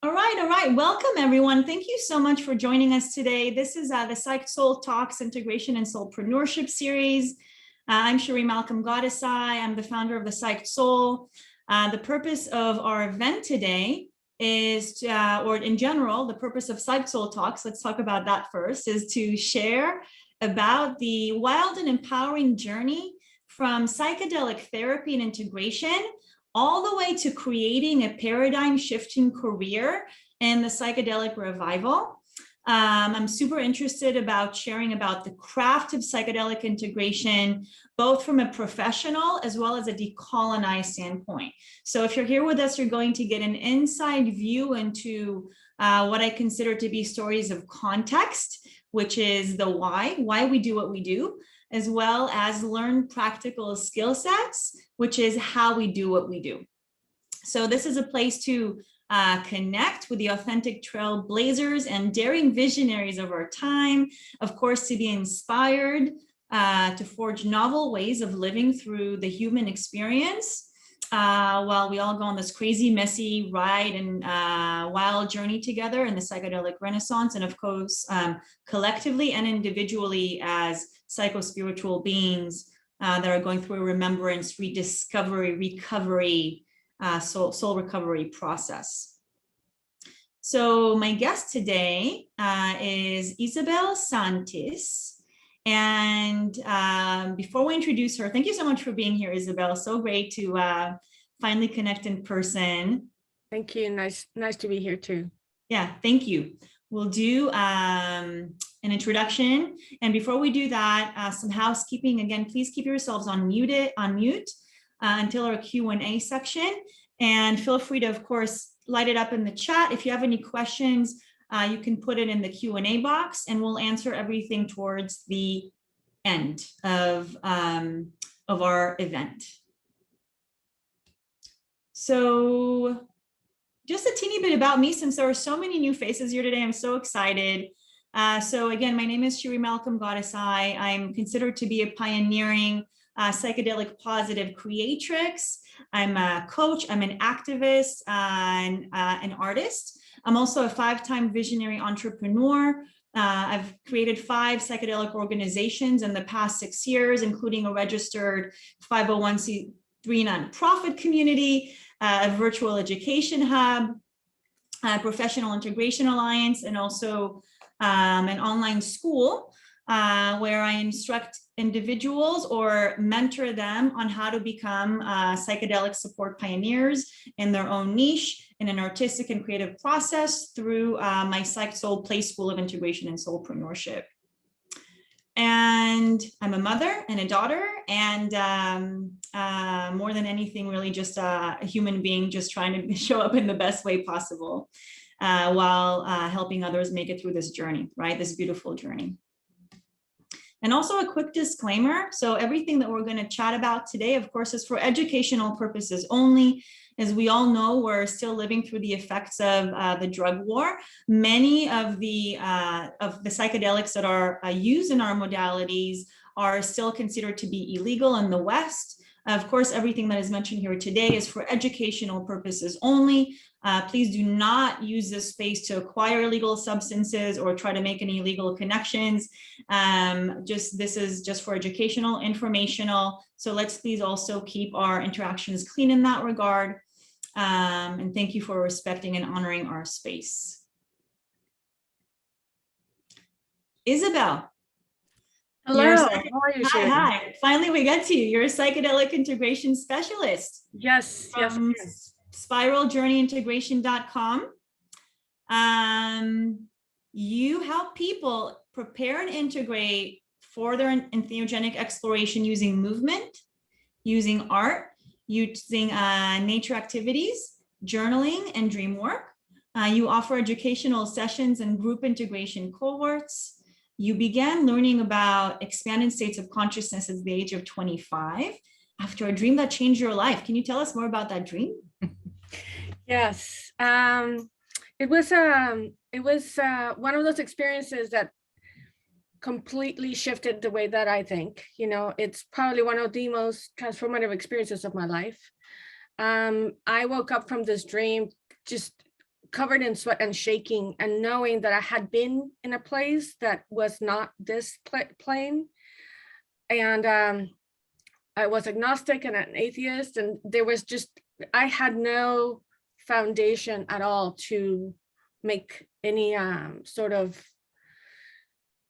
All right, all right. Welcome, everyone. Thank you so much for joining us today. This is the Psyched Soul Talks Integration and Soulpreneurship series. I'm Sheree Malcolm Goddessai. I'm the founder of the Psyched Soul. The purpose of our event today is, or in general, the purpose of Psyched Soul Talks, let's talk about that first, is to share about the wild and empowering journey from psychedelic therapy and integration all the way to creating a paradigm shifting career in the psychedelic revival. I'm super interested about sharing about the craft of psychedelic integration, both from a professional as well as a decolonized standpoint. So if you're here with us, you're going to get an inside view into what I consider to be stories of context, which is the why we do what we do, as well as learn practical skill sets, which is how we do what we do. So this is a place to connect with the authentic trailblazers and daring visionaries of our time, of course, to be inspired to forge novel ways of living through the human experience while we all go on this crazy, messy ride and wild journey together in the psychedelic renaissance, and of course, collectively and individually as psycho-spiritual beings that are going through a remembrance, rediscovery, recovery, soul recovery process. So my guest today is Isabel Santis. And before we introduce her, thank you so much for being here, Isabel. So great to finally connect in person. Thank you. Nice to be here too. Yeah, thank you. We'll do an introduction. And before we do that, some housekeeping. Again, please keep yourselves on mute until our Q&A section. And feel free to, of course, light it up in the chat. If you have any questions, you can put it in the Q&A box and we'll answer everything towards the end of our event. So just a teeny bit about me, since there are so many new faces here today, I'm so excited. So again, my name is Sheree Malcolm Goddessai. I'm considered to be a pioneering psychedelic positive creatrix. I'm a coach, I'm an activist, and an artist. I'm also a 5-time visionary entrepreneur. I've created 5 psychedelic organizations in the past 6 years, including a registered 501c3 nonprofit community, a virtual education hub, a professional integration alliance, and also an online school where I instruct individuals or mentor them on how to become psychedelic support pioneers in their own niche in an artistic and creative process through my Psyched Soul Play School of Integration and Soulpreneurship. And I'm a mother and a daughter, and more than anything, really just a human being just trying to show up in the best way possible while helping others make it through this journey, right? This beautiful journey. And also a quick disclaimer. So everything that we're going to chat about today, of course, is for educational purposes only. As we all know, we're still living through the effects of the drug war. Many of the psychedelics that are used in our modalities are still considered to be illegal in the West. Of course, everything that is mentioned here today is for educational purposes only. Please do not use this space to acquire illegal substances or try to make any illegal connections. This is just for educational, informational. So let's please also keep our interactions clean in that regard. And thank you for respecting and honoring our space. Isabel. Hello, how are you? Hi. Finally, we get to you. You're a psychedelic integration specialist. Yes, yes. SpiralJourneyIntegration.com. You help people prepare and integrate for their entheogenic exploration using movement, using art, using nature activities, journaling, and dream work. You offer educational sessions and group integration cohorts. You began learning about expanded states of consciousness at the age of 25 after a dream that changed your life. Can you tell us more about that dream? Yes, it was one of those experiences that completely shifted the way that I think. You know, it's probably one of the most transformative experiences of my life. I woke up from this dream just covered in sweat and shaking, and knowing that I had been in a place that was not this plane. And I was agnostic and an atheist, and there was just, I had no foundation at all to make any sort of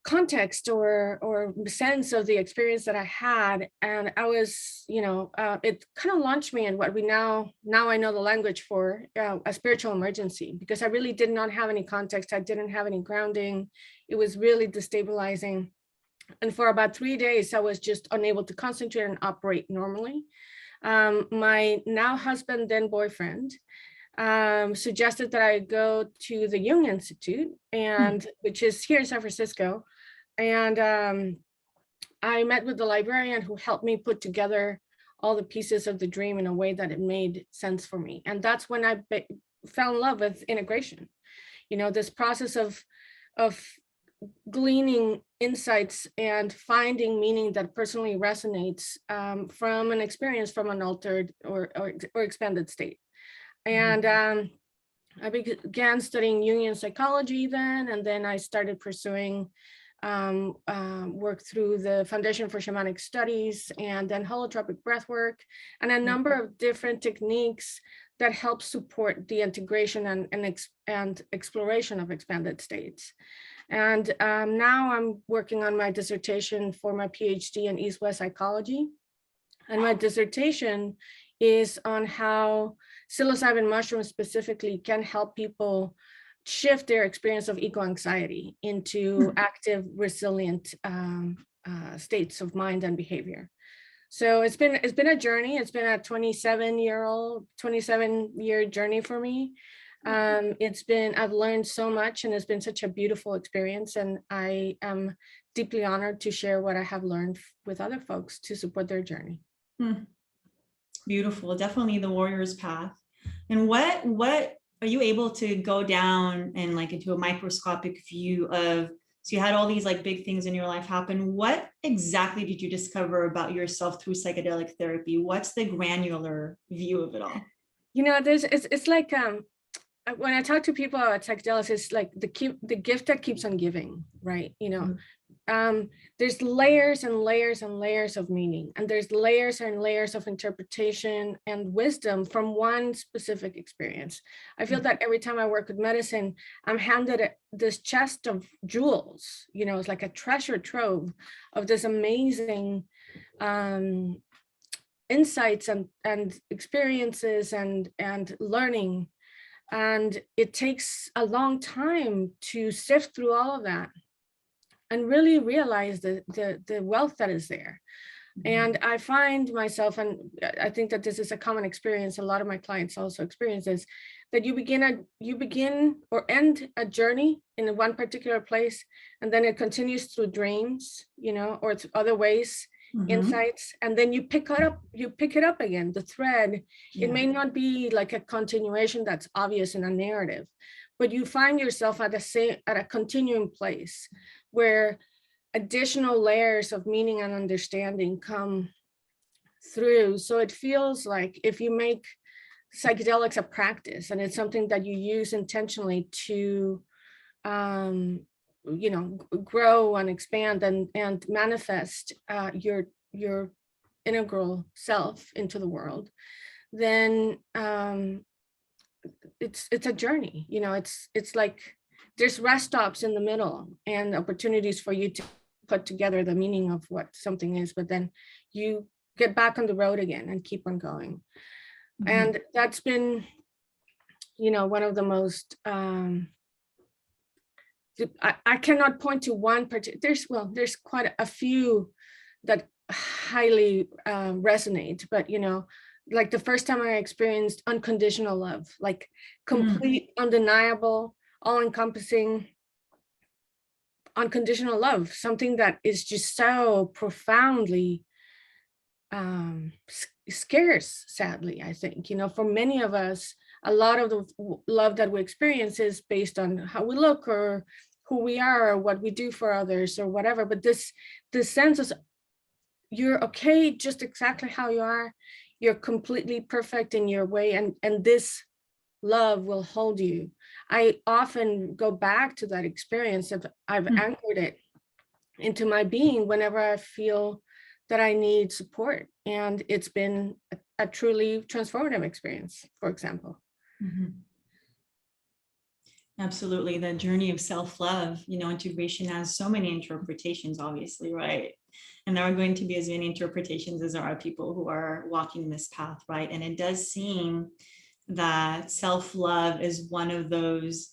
context or sense of the experience that I had. And I was, it kind of launched me in what we now I know the language for, a spiritual emergency, because I really did not have any context. I didn't have any grounding. It was really destabilizing. And for about 3 days, I was just unable to concentrate and operate normally. My now husband, then boyfriend, suggested that I go to the Jung Institute, and which is here in San Francisco. And I met with the librarian who helped me put together all the pieces of the dream in a way that it made sense for me. And that's when I fell in love with integration. This process of gleaning insights and finding meaning that personally resonates from an experience from an altered or expanded state. And I began studying Jungian psychology then, and then I started pursuing work through the Foundation for Shamanic Studies, and then holotropic breathwork, and a number of different techniques that help support the integration and exploration of expanded states. And now I'm working on my dissertation for my PhD in East-West psychology. And my dissertation is on how psilocybin mushrooms specifically can help people shift their experience of eco-anxiety into active, resilient states of mind and behavior. So it's been a journey. It's been a 27-year journey for me. I've learned so much, and it's been such a beautiful experience. And I am deeply honored to share what I have learned with other folks to support their journey. Beautiful, definitely the warrior's path. And what are you able to go down and like into a microscopic view of, so you had all these like big things in your life happen. What exactly did you discover about yourself through psychedelic therapy? What's the granular view of it all? It's like, when I talk to people about psychedelics, it's like the gift that keeps on giving, right? There's layers and layers and layers of meaning, and there's layers and layers of interpretation and wisdom from one specific experience. I feel that every time I work with medicine, I'm handed this chest of jewels. It's like a treasure trove of this amazing insights and experiences and learning. And it takes a long time to sift through all of that and really realize the wealth that is there. And I find myself, and I think that this is a common experience, a lot of my clients also experience this, that you begin or end a journey in one particular place, and then it continues through dreams, or through other ways, insights, and then you pick it up again, the thread. It may not be like a continuation that's obvious in a narrative, but you find yourself at a continuing place where additional layers of meaning and understanding come through. So it feels like if you make psychedelics a practice, and it's something that you use intentionally to grow and expand and manifest your integral self into the world, then it's a journey. It's like there's rest stops in the middle and opportunities for you to put together the meaning of what something is, but then you get back on the road again and keep on going. And that's been, one of the most, I cannot point to one particular, there's quite a few that highly resonate, but like the first time I experienced unconditional love, like complete, undeniable, all-encompassing unconditional love, something that is just so profoundly scarce, sadly, I think. For many of us, a lot of the love that we experience is based on how we look or who we are or what we do for others or whatever. But this sense is you're okay just exactly how you are. You're completely perfect in your way. And this love will hold you. I often go back to that experience of I've anchored it into my being whenever I feel that I need support. And it's been a truly transformative experience, for example. Absolutely. The journey of self-love, integration has so many interpretations, obviously, right? And there are going to be as many interpretations as there are people who are walking this path, right? And it does seem that self-love is one of those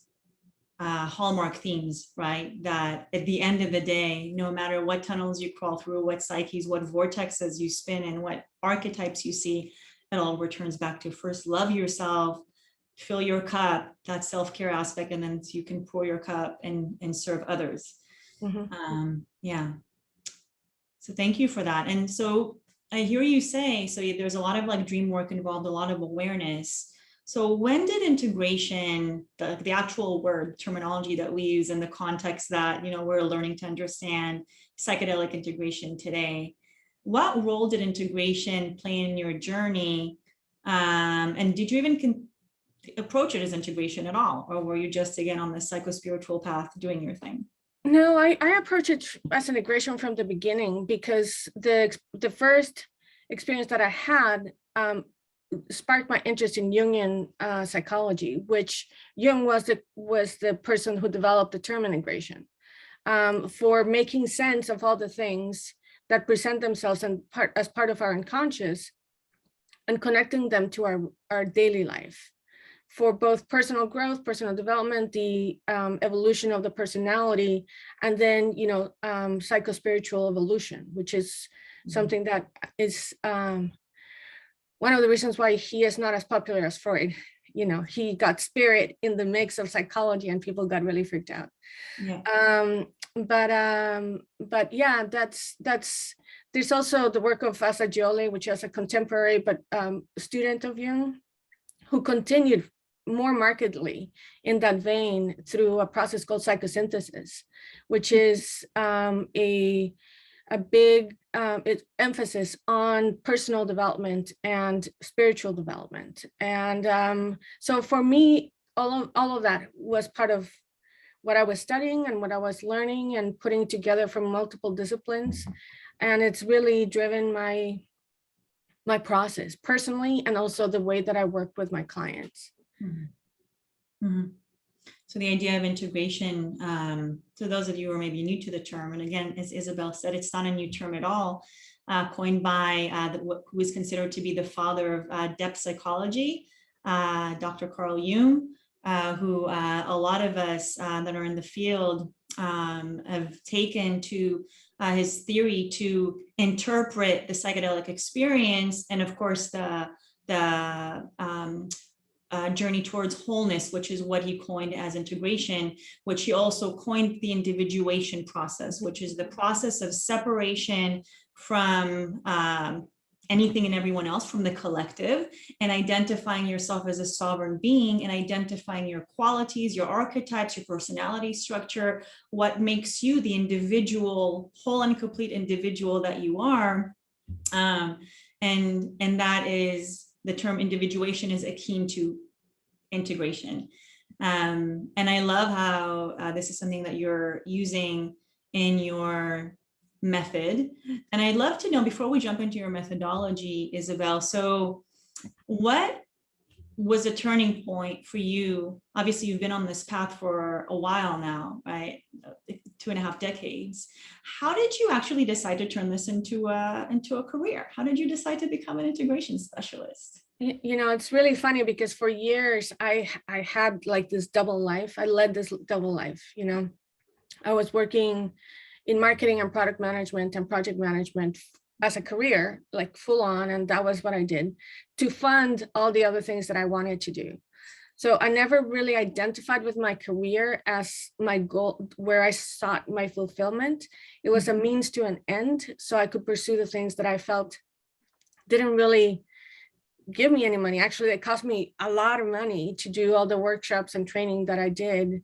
hallmark themes, right? That at the end of the day, no matter what tunnels you crawl through, what psyches, what vortexes you spin in, what archetypes you see, it all returns back to first love yourself, fill your cup, that self-care aspect, and then so you can pour your cup and serve others. Yeah. So thank you for that. And so I hear you say, so there's a lot of like dream work involved, a lot of awareness. So when did integration, the actual word terminology that we use in the context that, we're learning to understand psychedelic integration today, what role did integration play in your journey? And did you even approach it as integration at all? Or were you just, again, on the psychospiritual path doing your thing? No, I approach it as integration from the beginning, because the first experience that I had sparked my interest in Jungian psychology, which Jung was the person who developed the term integration for making sense of all the things that present themselves as part of our unconscious and connecting them to our daily life, for both personal growth, personal development, the evolution of the personality, and then, psychospiritual evolution, which is something that is one of the reasons why he is not as popular as Freud. He got spirit in the mix of psychology and people got really freaked out. Yeah. But yeah, there's also the work of Assagioli, which is a contemporary but student of Jung, who continued more markedly in that vein through a process called psychosynthesis, which is a big emphasis on personal development and spiritual development. And so for me, all of that was part of what I was studying and what I was learning and putting together from multiple disciplines. And it's really driven my process personally, and also the way that I work with my clients. So the idea of integration, to those of you who are maybe new to the term, and again, as Isabel said, it's not a new term at all, coined by who is considered to be the father of depth psychology, Dr. Carl Jung, who a lot of us that are in the field have taken to his theory to interpret the psychedelic experience, and of course the journey towards wholeness, which is what he coined as integration, which he also coined the individuation process, which is the process of separation from anything and everyone else, from the collective, and identifying yourself as a sovereign being, and identifying your qualities, your archetypes, your personality structure, what makes you the individual, whole and complete individual that you are. And that is, the term individuation is akin to integration. And I love how this is something that you're using in your method. And I'd love to know, before we jump into your methodology, Isabel, so what was a turning point for you? Obviously, you've been on this path for a while now, right? 2.5 decades. How did you actually decide to turn this into a career? How did you decide to become an integration specialist? It's really funny, because for years I had like this double life. I led this double life. I was working in marketing and product management and project management as a career, like full on. And that was what I did to fund all the other things that I wanted to do. So I never really identified with my career as my goal, where I sought my fulfillment. It was a means to an end, so I could pursue the things that I felt didn't really give me any money. Actually, it cost me a lot of money to do all the workshops and training that I did.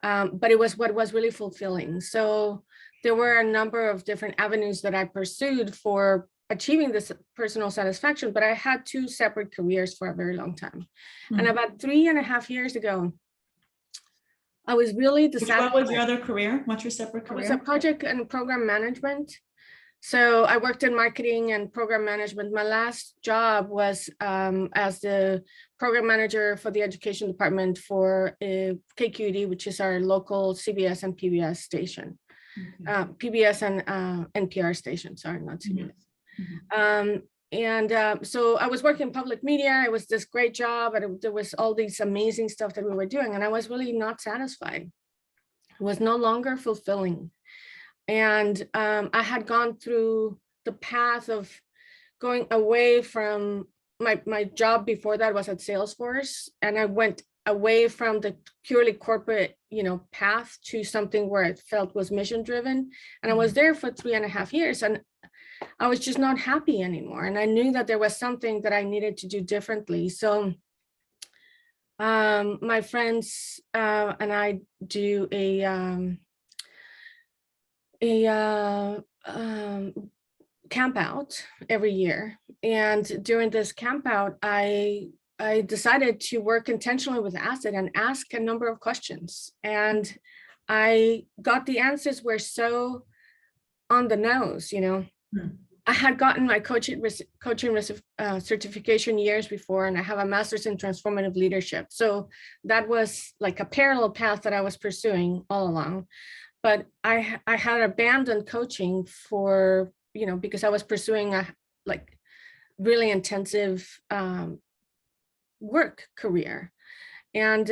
But it was what was really fulfilling. So there were a number of different avenues that I pursued for achieving this personal satisfaction, but I had two separate careers for a very long time. And Mhm. about 3.5 years ago, I was really What dissatisfied. was your other career? What's your separate I was a career? project and program management. So I worked in marketing and program management. My last job was as the program manager for the education department for KQED, which is our local CBS and PBS station. Okay. PBS and NPR station, sorry, not CBS. Mhm. So I was working in public media. It was this great job, and there was all these amazing stuff that we were doing, and I was really not satisfied. It was no longer fulfilling. And I had gone through the path of going away from my job before that was at Salesforce, and I went away from the purely corporate, path to something where it felt was mission driven. And I was there for 3.5 years, and I was just not happy anymore. And I knew that there was something that I needed to do differently. So my friends and I do a camp out every year. And during this camp out, I decided to work intentionally with acid and ask a number of questions. And I got the answers were so on the nose, I had gotten my coaching certification years before, and I have a master's in transformative leadership. So that was like a parallel path that I was pursuing all along. But I had abandoned coaching for, because I was pursuing a really intensive work career. And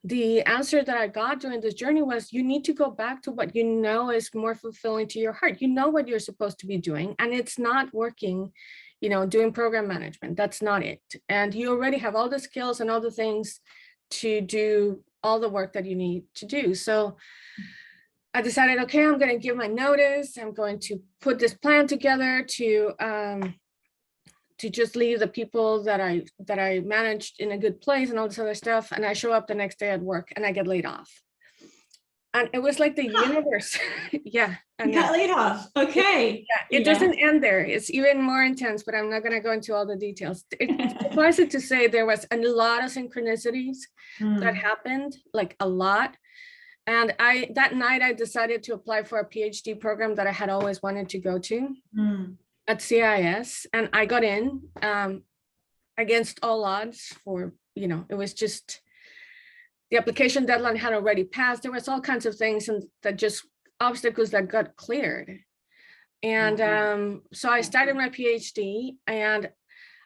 the answer that I got during this journey was, you need to go back to what you know is more fulfilling to your heart. You know what you're supposed to be doing, and it's not working, doing program management. That's not it. And you already have all the skills and all the things to do all the work that you need to do. So I decided, okay, I'm going to give my notice. I'm going to put this plan together to just leave the people that I managed in a good place and all this other stuff. And I show up the next day at work and I get laid off. And it was like the universe. Yeah. You got laid off. Okay. It doesn't end there. It's even more intense, but I'm not going to go into all the details. Suffice it to say, there was a lot of synchronicities that happened, like a lot. And that night I decided to apply for a PhD program that I had always wanted to go to at CIS. And I got in against all odds for, it was just, the application deadline had already passed. There was all kinds of things and that just obstacles that got cleared. And so I started my PhD, and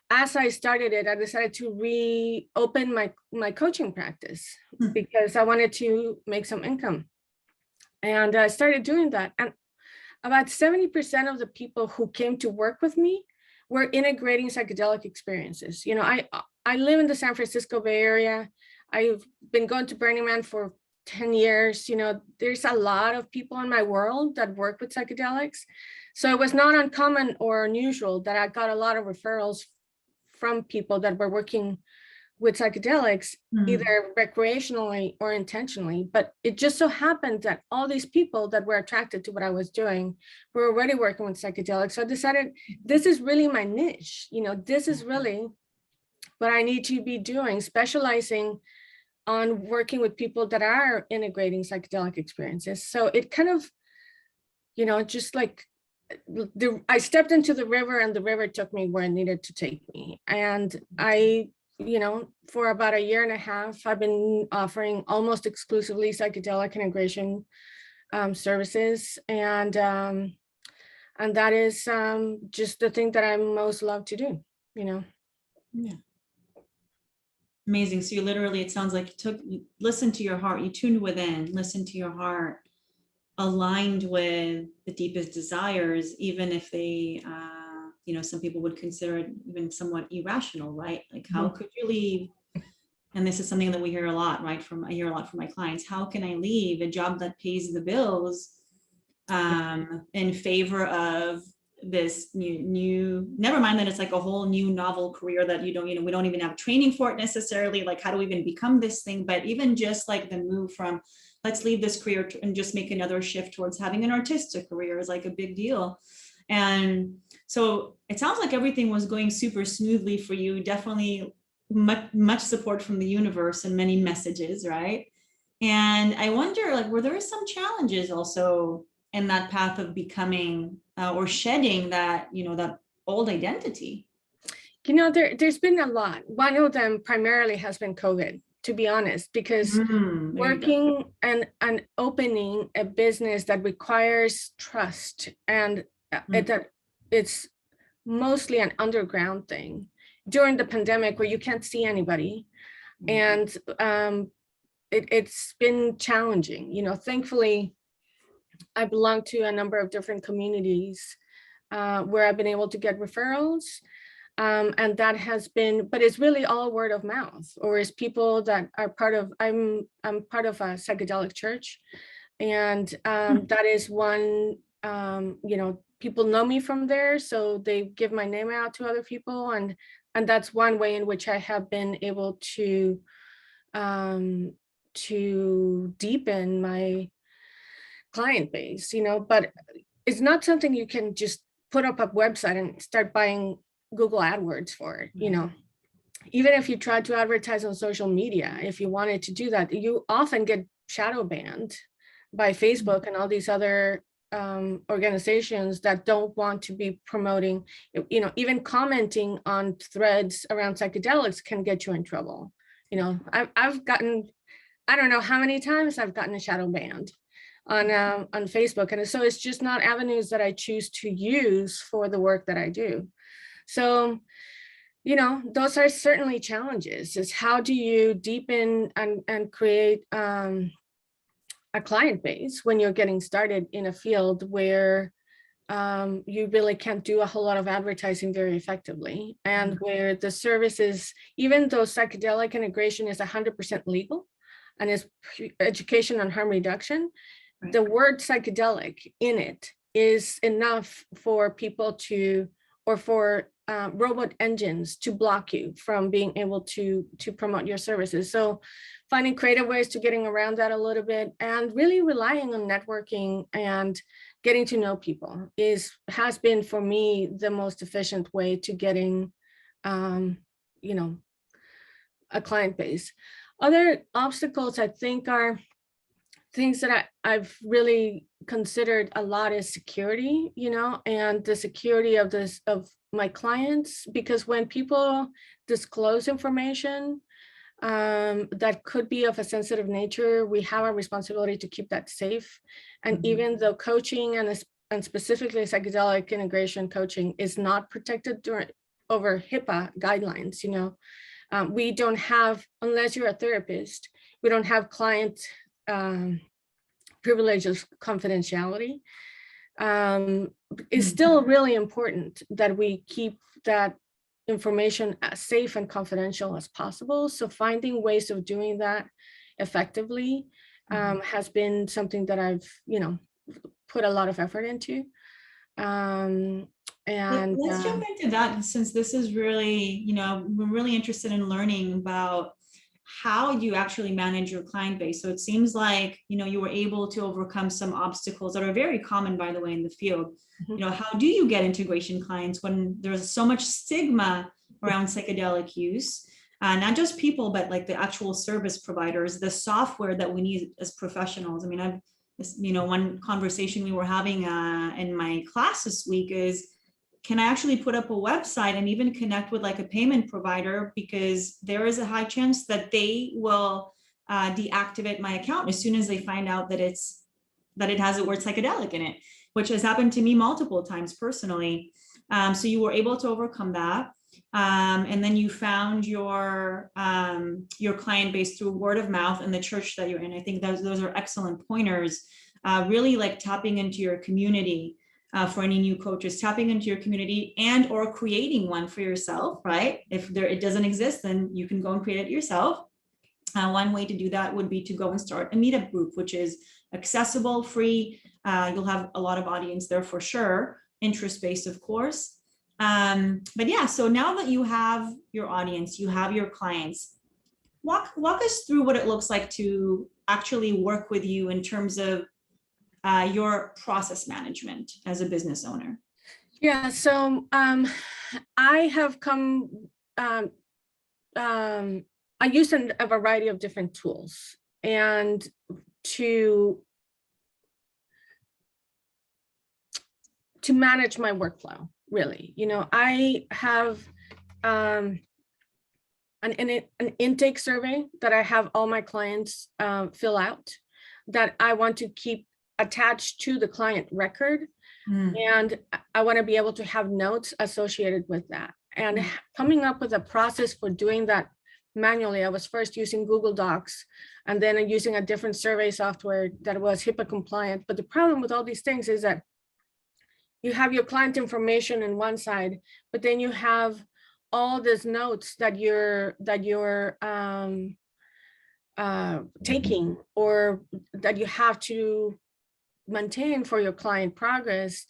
as I started it, I decided to reopen my coaching practice because I wanted to make some income. And I started doing that. And about 70% of the people who came to work with me were integrating psychedelic experiences. I live in the San Francisco Bay Area. I've been going to Burning Man for 10 years. There's a lot of people in my world that work with psychedelics. So it was not uncommon or unusual that I got a lot of referrals from people that were working with psychedelics, either recreationally or intentionally. But it just so happened that all these people that were attracted to what I was doing were already working with psychedelics. So I decided, this is really my niche. This is really what I need to be doing, specializing on working with people that are integrating psychedelic experiences. So it kind of, just like I stepped into the river and the river took me where it needed to take me. And I, for about 1.5 years, I've been offering almost exclusively psychedelic integration services. And that is just the thing that I most love to do, Yeah. Amazing. So you literally, it sounds like you listened to your heart, you tuned within, listened to your heart, aligned with the deepest desires, even if they, some people would consider it even somewhat irrational, right? Like, how could you leave? And this is something that we hear a lot, right? I hear a lot from my clients. How can I leave a job that pays the bills in favor of this new, never mind that it's like a whole new novel career that we don't even have training for it necessarily. Like, how do we even become this thing? But even just like the move from, let's leave this career and just make another shift towards having an artistic career is like a big deal. And so it sounds like everything was going super smoothly for you. Definitely much support from the universe and many messages, right? And I wonder, like, were there some challenges also in that path of becoming or shedding that, that old identity? There's been a lot. One of them primarily has been COVID, to be honest, because There you go. working and opening a business that requires trust and that it's mostly an underground thing during the pandemic where you can't see anybody. And it's been challenging. Thankfully, I belong to a number of different communities where I've been able to get referrals. And that has been, but it's really all word of mouth, or is people that are part of, I'm part of a psychedelic church. And that is one, people know me from there, so they give my name out to other people. And that's one way in which I have been able to deepen my client base, but it's not something you can just put up a website and start buying Google AdWords for it, Even if you try to advertise on social media, if you wanted to do that, you often get shadow banned by Facebook and all these other organizations that don't want to be promoting, even commenting on threads around psychedelics can get you in trouble. I've gotten, I don't know how many times I've gotten a shadow banned on Facebook. And so it's just not avenues that I choose to use for the work that I do. So, those are certainly challenges. Is how do you deepen and create a client base when you're getting started in a field where you really can't do a whole lot of advertising very effectively, and where the services, even though psychedelic integration is 100% legal and is education on harm reduction, the word psychedelic in it is enough for people to, or for robot engines to block you from being able to promote your services. So finding creative ways to getting around that a little bit, and really relying on networking and getting to know people has been for me the most efficient way to getting a client base. Other obstacles I think are things that I've really considered a lot is security, and the security of my clients, because when people disclose information that could be of a sensitive nature, we have a responsibility to keep that safe. And even though coaching and specifically psychedelic integration coaching is not protected over HIPAA guidelines, we don't have, unless you're a therapist, we don't have client privilege of confidentiality. It's still really important that we keep that information as safe and confidential as possible. So finding ways of doing that effectively has been something that I've, put a lot of effort into. And let's jump into that, since this is really, we're really interested in learning about how you actually manage your client base. So it seems like, you were able to overcome some obstacles that are very common, by the way, in the field. How do you get integration clients when there's so much stigma around psychedelic use? Not just people, but like the actual service providers, the software that we need as professionals. I mean, one conversation we were having in my class this week is, can I actually put up a website and even connect with like a payment provider, because there is a high chance that they will deactivate my account as soon as they find out that it has the word psychedelic in it, which has happened to me multiple times personally. So you were able to overcome that. And then you found your client base through word of mouth and the church that you're in. I think those are excellent pointers, really like tapping into your community. For any new coaches, tapping into your community and or creating one for yourself, right? If it doesn't exist, then you can go and create it yourself. One way to do that would be to go and start a meetup group, which is accessible, free. You'll have a lot of audience there for sure, interest-based, of course. But yeah, so now that you have your audience, you have your clients, walk us through what it looks like to actually work with you in terms of your process management as a business owner. Yeah, so I have come, I use a variety of different tools, and to manage my workflow, really. I have an intake survey that I have all my clients fill out, that I want to keep attached to the client record. And I want to be able to have notes associated with that. And coming up with a process for doing that manually, I was first using Google Docs, and then using a different survey software that was HIPAA compliant. But the problem with all these things is that you have your client information in one side, but then you have all these notes that you're taking, or that you have to maintain for your client progress,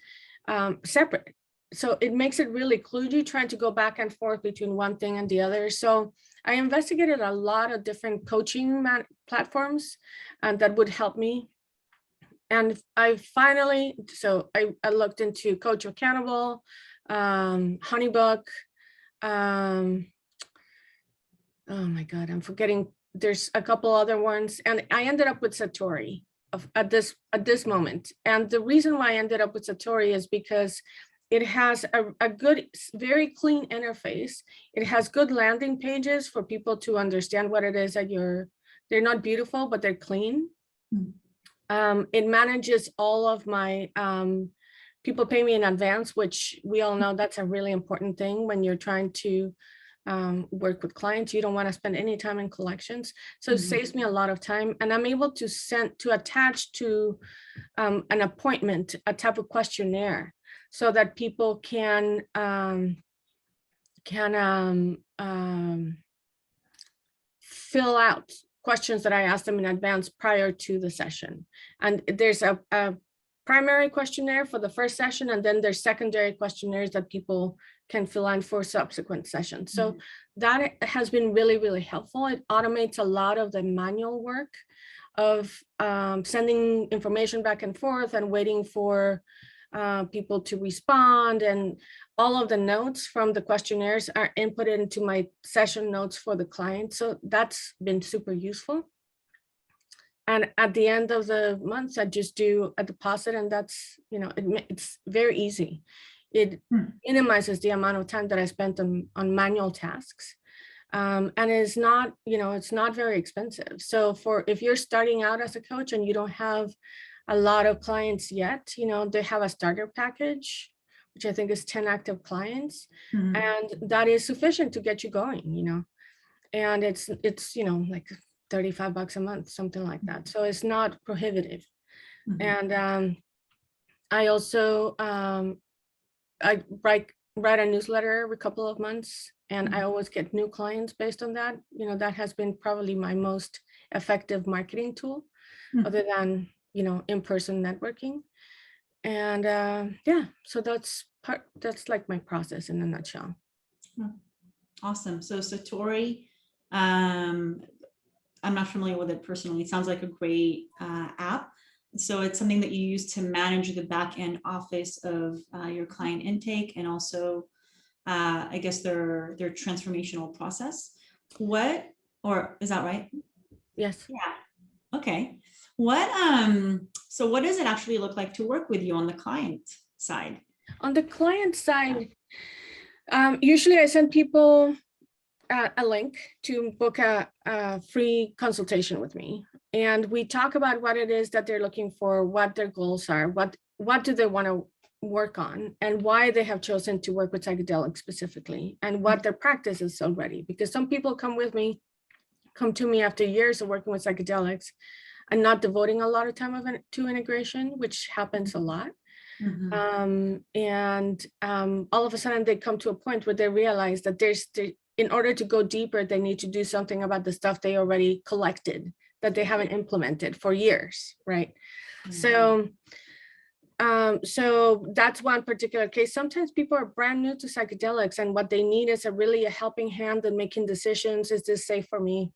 separate. So it makes it really kludgy trying to go back and forth between one thing and the other. So I investigated a lot of different coaching platforms that would help me. And I finally, I looked into Coach Accountable, Honeybook. Oh my God, I'm forgetting. There's a couple other ones, and I ended up with Satori at this moment. And the reason why I ended up with Satori is because it has a good, very clean interface. It has good landing pages for people to understand what it is that they're not beautiful, but they're clean. It manages all of my people pay me in advance, which we all know that's a really important thing when you're trying to work with clients. You don't want to spend any time in collections. So it saves me a lot of time, and I'm able to attach to an appointment a type of questionnaire, so that people can fill out questions that I asked them in advance prior to the session. And there's a primary questionnaire for the first session, and then there's secondary questionnaires that people can fill in for subsequent sessions. So that has been really, really helpful. It automates a lot of the manual work of sending information back and forth and waiting for people to respond, and all of the notes from the questionnaires are inputted into my session notes for the client. So that's been super useful. And at the end of the month, I just do a deposit, and that's, it's very easy. It minimizes the amount of time that I spent on manual tasks. And it's not, it's not very expensive. So if you're starting out as a coach and you don't have a lot of clients yet, they have a starter package, which I think is 10 active clients. And that is sufficient to get you going, and it's, like $35 a month, something like that. So it's not prohibitive. And I also, I write a newsletter every couple of months, and I always get new clients based on that. That has been probably my most effective marketing tool, other than, in-person networking. And yeah, so that's like my process in a nutshell. Awesome. So Satori, I'm not familiar with it personally. It sounds like a great app. So it's something that you use to manage the back end office of your client intake, and also, I guess, their transformational process. Or is that right? Yes. Yeah. Okay. So what does it actually look like to work with you on the client side? On the client side, usually I send people a link to book a free consultation with me, and we talk about what it is that they're looking for, what their goals are, what do they want to work on, and why they have chosen to work with psychedelics specifically, and what their practice is already. Because some people come to me after years of working with psychedelics and not devoting a lot of time to integration, which happens a lot. And all of a sudden they come to a point where they realize that in order to go deeper, they need to do something about the stuff they already collected that they haven't implemented for years, right? So that's one particular case. Sometimes people are brand new to psychedelics, and what they need is a helping hand in making decisions. Is this safe for me?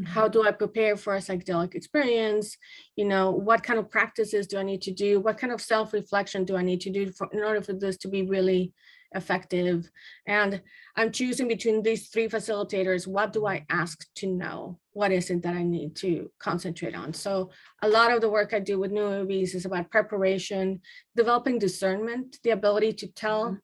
How do I prepare for a psychedelic experience? You know, what kind of practices do I need to do? What kind of self-reflection do I need to do in order for this to be really effective? And I'm choosing between these three facilitators. What do I ask to know? What is it that I need to concentrate on? So a lot of the work I do with newbies is about preparation, developing discernment, the ability to tell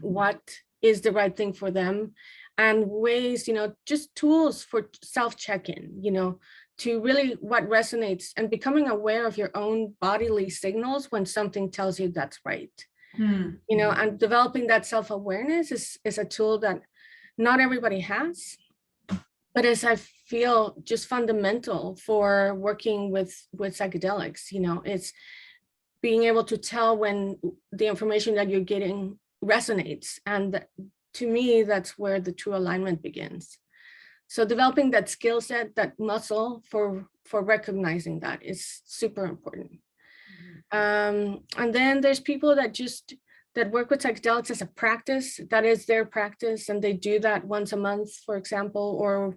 what is the right thing for them, and ways, you know, just tools for self-check-in, you know, to really what resonates, and becoming aware of your own bodily signals when something tells you that's right. You know, and developing that self-awareness is a tool that not everybody has, but is, I feel, just fundamental for working with psychedelics. You know, it's being able to tell when the information that you're getting resonates. And to me, that's where the true alignment begins. So developing that skill set, that muscle for recognizing that is super important. And then there's people that work with psychedelics as a practice, that is their practice, and they do that once a month, for example, or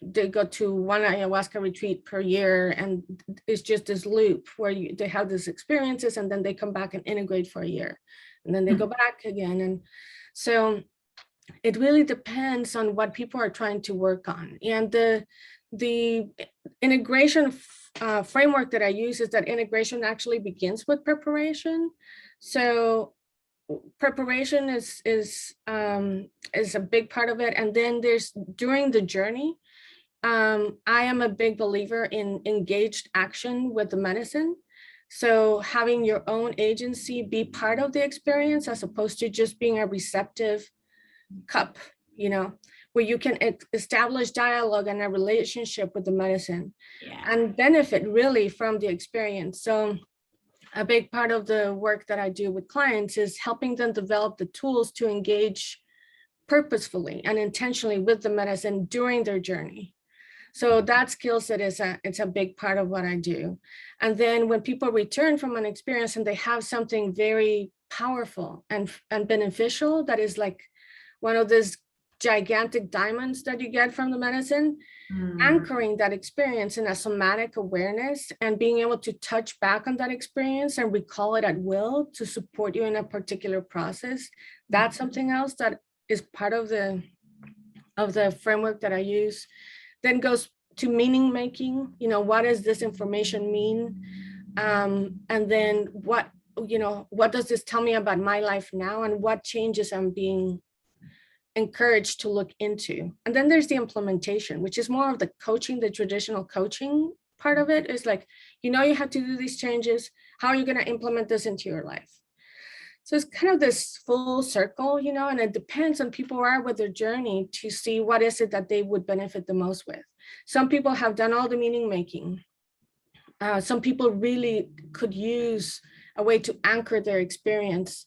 they go to one ayahuasca retreat per year, and it's just this loop where they have these experiences, and then they come back and integrate for a year, and then they go back again. And so it really depends on what people are trying to work on. And the integration framework that I use is that integration actually begins with preparation. So preparation is a big part of it. And then there's during the journey, I am a big believer in engaged action with the medicine. So having your own agency be part of the experience, as opposed to just being a receptive cup, you know, where you can establish dialogue and a relationship with the medicine and benefit really from the experience. So a big part of the work that I do with clients is helping them develop the tools to engage purposefully and intentionally with the medicine during their journey. So that skill set it's a big part of what I do. And then when people return from an experience and they have something very powerful and beneficial, that is like one of those gigantic diamonds that you get from the medicine, anchoring that experience in a somatic awareness and being able to touch back on that experience and recall it at will to support you in a particular process. That's something else that is part of the framework that I use. Then goes to meaning making, you know, what does this information mean? And then what does this tell me about my life now, and what changes I'm being encouraged to look into? And then there's the implementation, which is more of the coaching, the traditional coaching part of it is like, you know, you have to do these changes. How are you going to implement this into your life? So it's kind of this full circle, you know, and it depends on people are with their journey to see what is it that they would benefit the most with. Some people have done all the meaning making. Some people really could use a way to anchor their experience.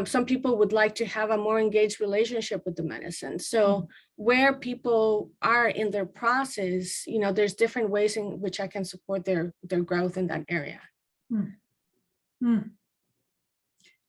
Some people would like to have a more engaged relationship with the medicine. So where people are in their process, you know, there's different ways in which I can support their growth in that area.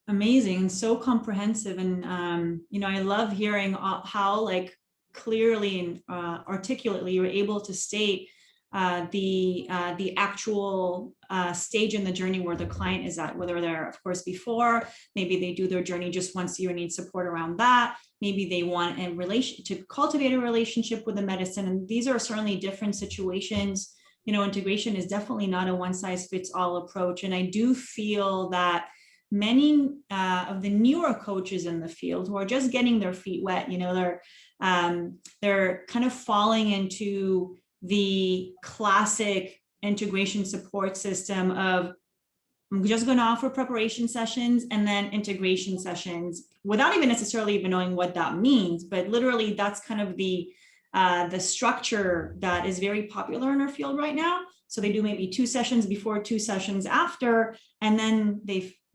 Amazing and so comprehensive. And, you know, I love hearing how like clearly and articulately you're able to state the actual stage in the journey where the client is at, whether they're, of course, before, maybe they do their journey just once a year and need support around that. Maybe they want to cultivate a relationship with the medicine. And these are certainly different situations. You know, integration is definitely not a one size fits all approach. And I do feel that many of the newer coaches in the field who are just getting their feet wet, you know, they're kind of falling into the classic integration support system of, I'm just going to offer preparation sessions and then integration sessions without even necessarily even knowing what that means. But literally that's kind of the structure that is very popular in our field right now. So they do maybe 2 sessions before, 2 sessions after, and then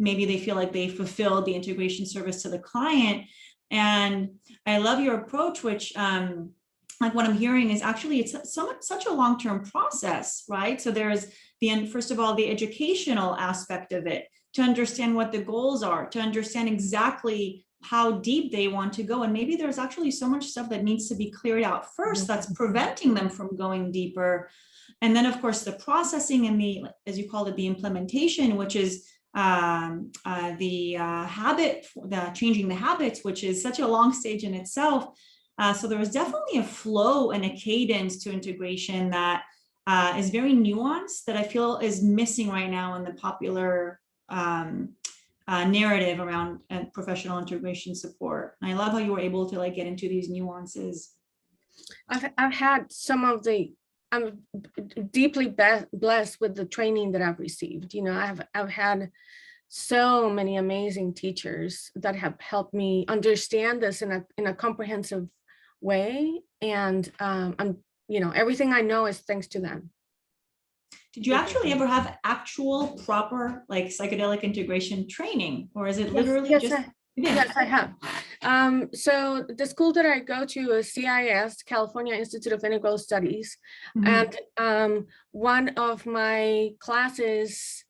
maybe they feel like they fulfilled the integration service to the client. And I love your approach, which like what I'm hearing is actually it's such a long-term process, right? So there's first of all, the educational aspect of it, to understand what the goals are, to understand exactly how deep they want to go. And maybe there's actually so much stuff that needs to be cleared out first that's preventing them from going deeper. And then, of course, the processing and the, as you call it, the implementation, which is changing the habits, which is such a long stage in itself. So there was definitely a flow and a cadence to integration that is very nuanced, that I feel is missing right now in the popular narrative around professional integration support. And I love how you were able to like get into these nuances. I've had some of the, I'm deeply blessed with the training that I've received. You know, I've had so many amazing teachers that have helped me understand this in a comprehensive way. And I'm, you know, everything I know is thanks to them. Did you actually ever have actual proper like psychedelic integration training, or is it literally Yes, I have. So the school that I go to is CIS, California Institute of Integral Studies. And one of my classes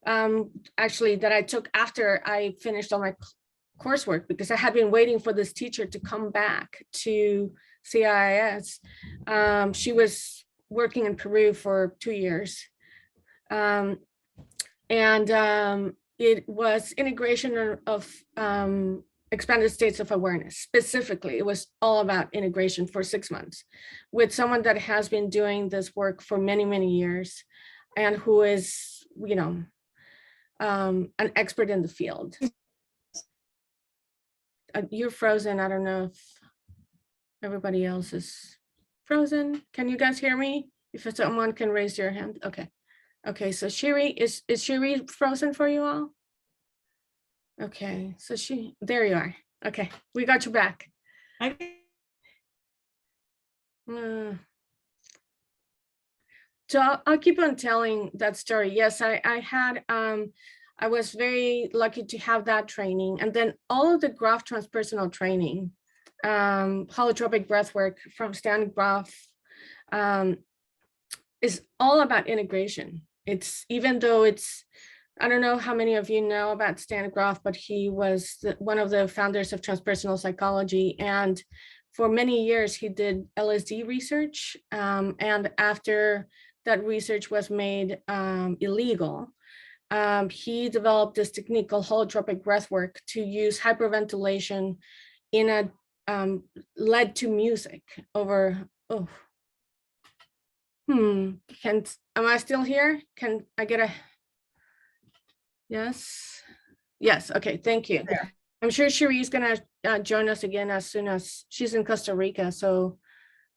actually that I took after I finished all my coursework, because I had been waiting for this teacher to come back to CIS. She was working in Peru for 2 years. It was integration of expanded states of awareness. Specifically, it was all about integration for 6 months with someone that has been doing this work for many, many years and who is, you know, an expert in the field. You're frozen. I don't know if everybody else is frozen. Can you guys hear me? If someone can raise your hand. Okay. Okay, so Shiri, is Shiri frozen for you all? Okay, so there you are. Okay, we got you back. So I'll keep on telling that story. Yes, I was very lucky to have that training, and then all of the Grof transpersonal training, holotropic breath work from Stan Grof, is all about integration. It's, even though it's, I don't know how many of you know about Stan Grof, but he was one of the founders of transpersonal psychology. And for many years, he did LSD research. And after that research was made illegal, he developed this technique called holotropic breathwork to use hyperventilation in a led to music over, am I still here? Can I get a, yes? Yes, okay, thank you. There. I'm sure Cherie's gonna join us again as soon as she's in Costa Rica. So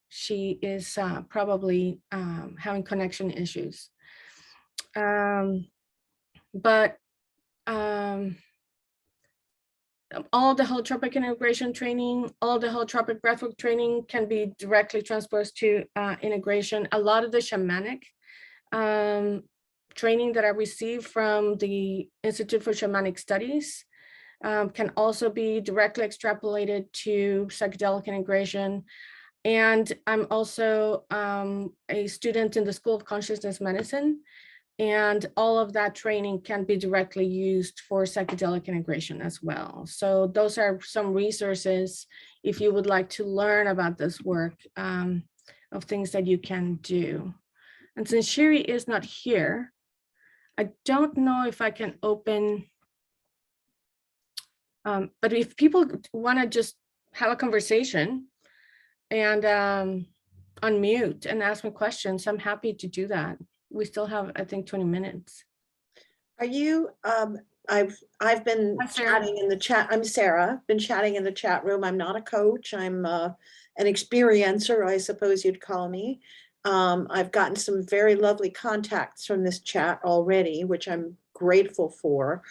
she is probably having connection issues. But all the holotropic integration training, all the holotropic breathwork training can be directly transposed to integration. A lot of the shamanic training that I received from the Institute for Shamanic Studies can also be directly extrapolated to psychedelic integration. And I'm also a student in the School of Consciousness Medicine, and all of that training can be directly used for psychedelic integration as well. So those are some resources if you would like to learn about this work, of things that you can do. And since Shiri is not here, I don't know if I can open, but if people want to just have a conversation and unmute and ask me questions, I'm happy to do that. We still have, I think, 20 minutes. Are you, I've been chatting in the chat. I'm Sarah, been chatting in the chat room. I'm not a coach. I'm an experiencer, I suppose you'd call me. I've gotten some very lovely contacts from this chat already, which I'm grateful for.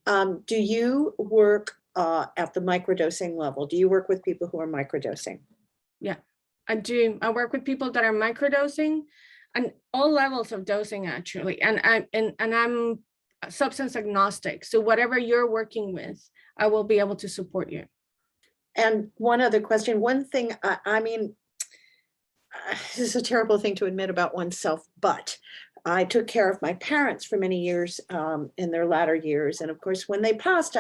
Do you work at the microdosing level? Do you work with people who are microdosing? Yeah, I do. I work with people that are microdosing and all levels of dosing, actually. And I'm substance agnostic. So whatever you're working with, I will be able to support you. And one other question, one thing, I mean, this is a terrible thing to admit about oneself, but I took care of my parents for many years in their latter years. And of course, when they passed,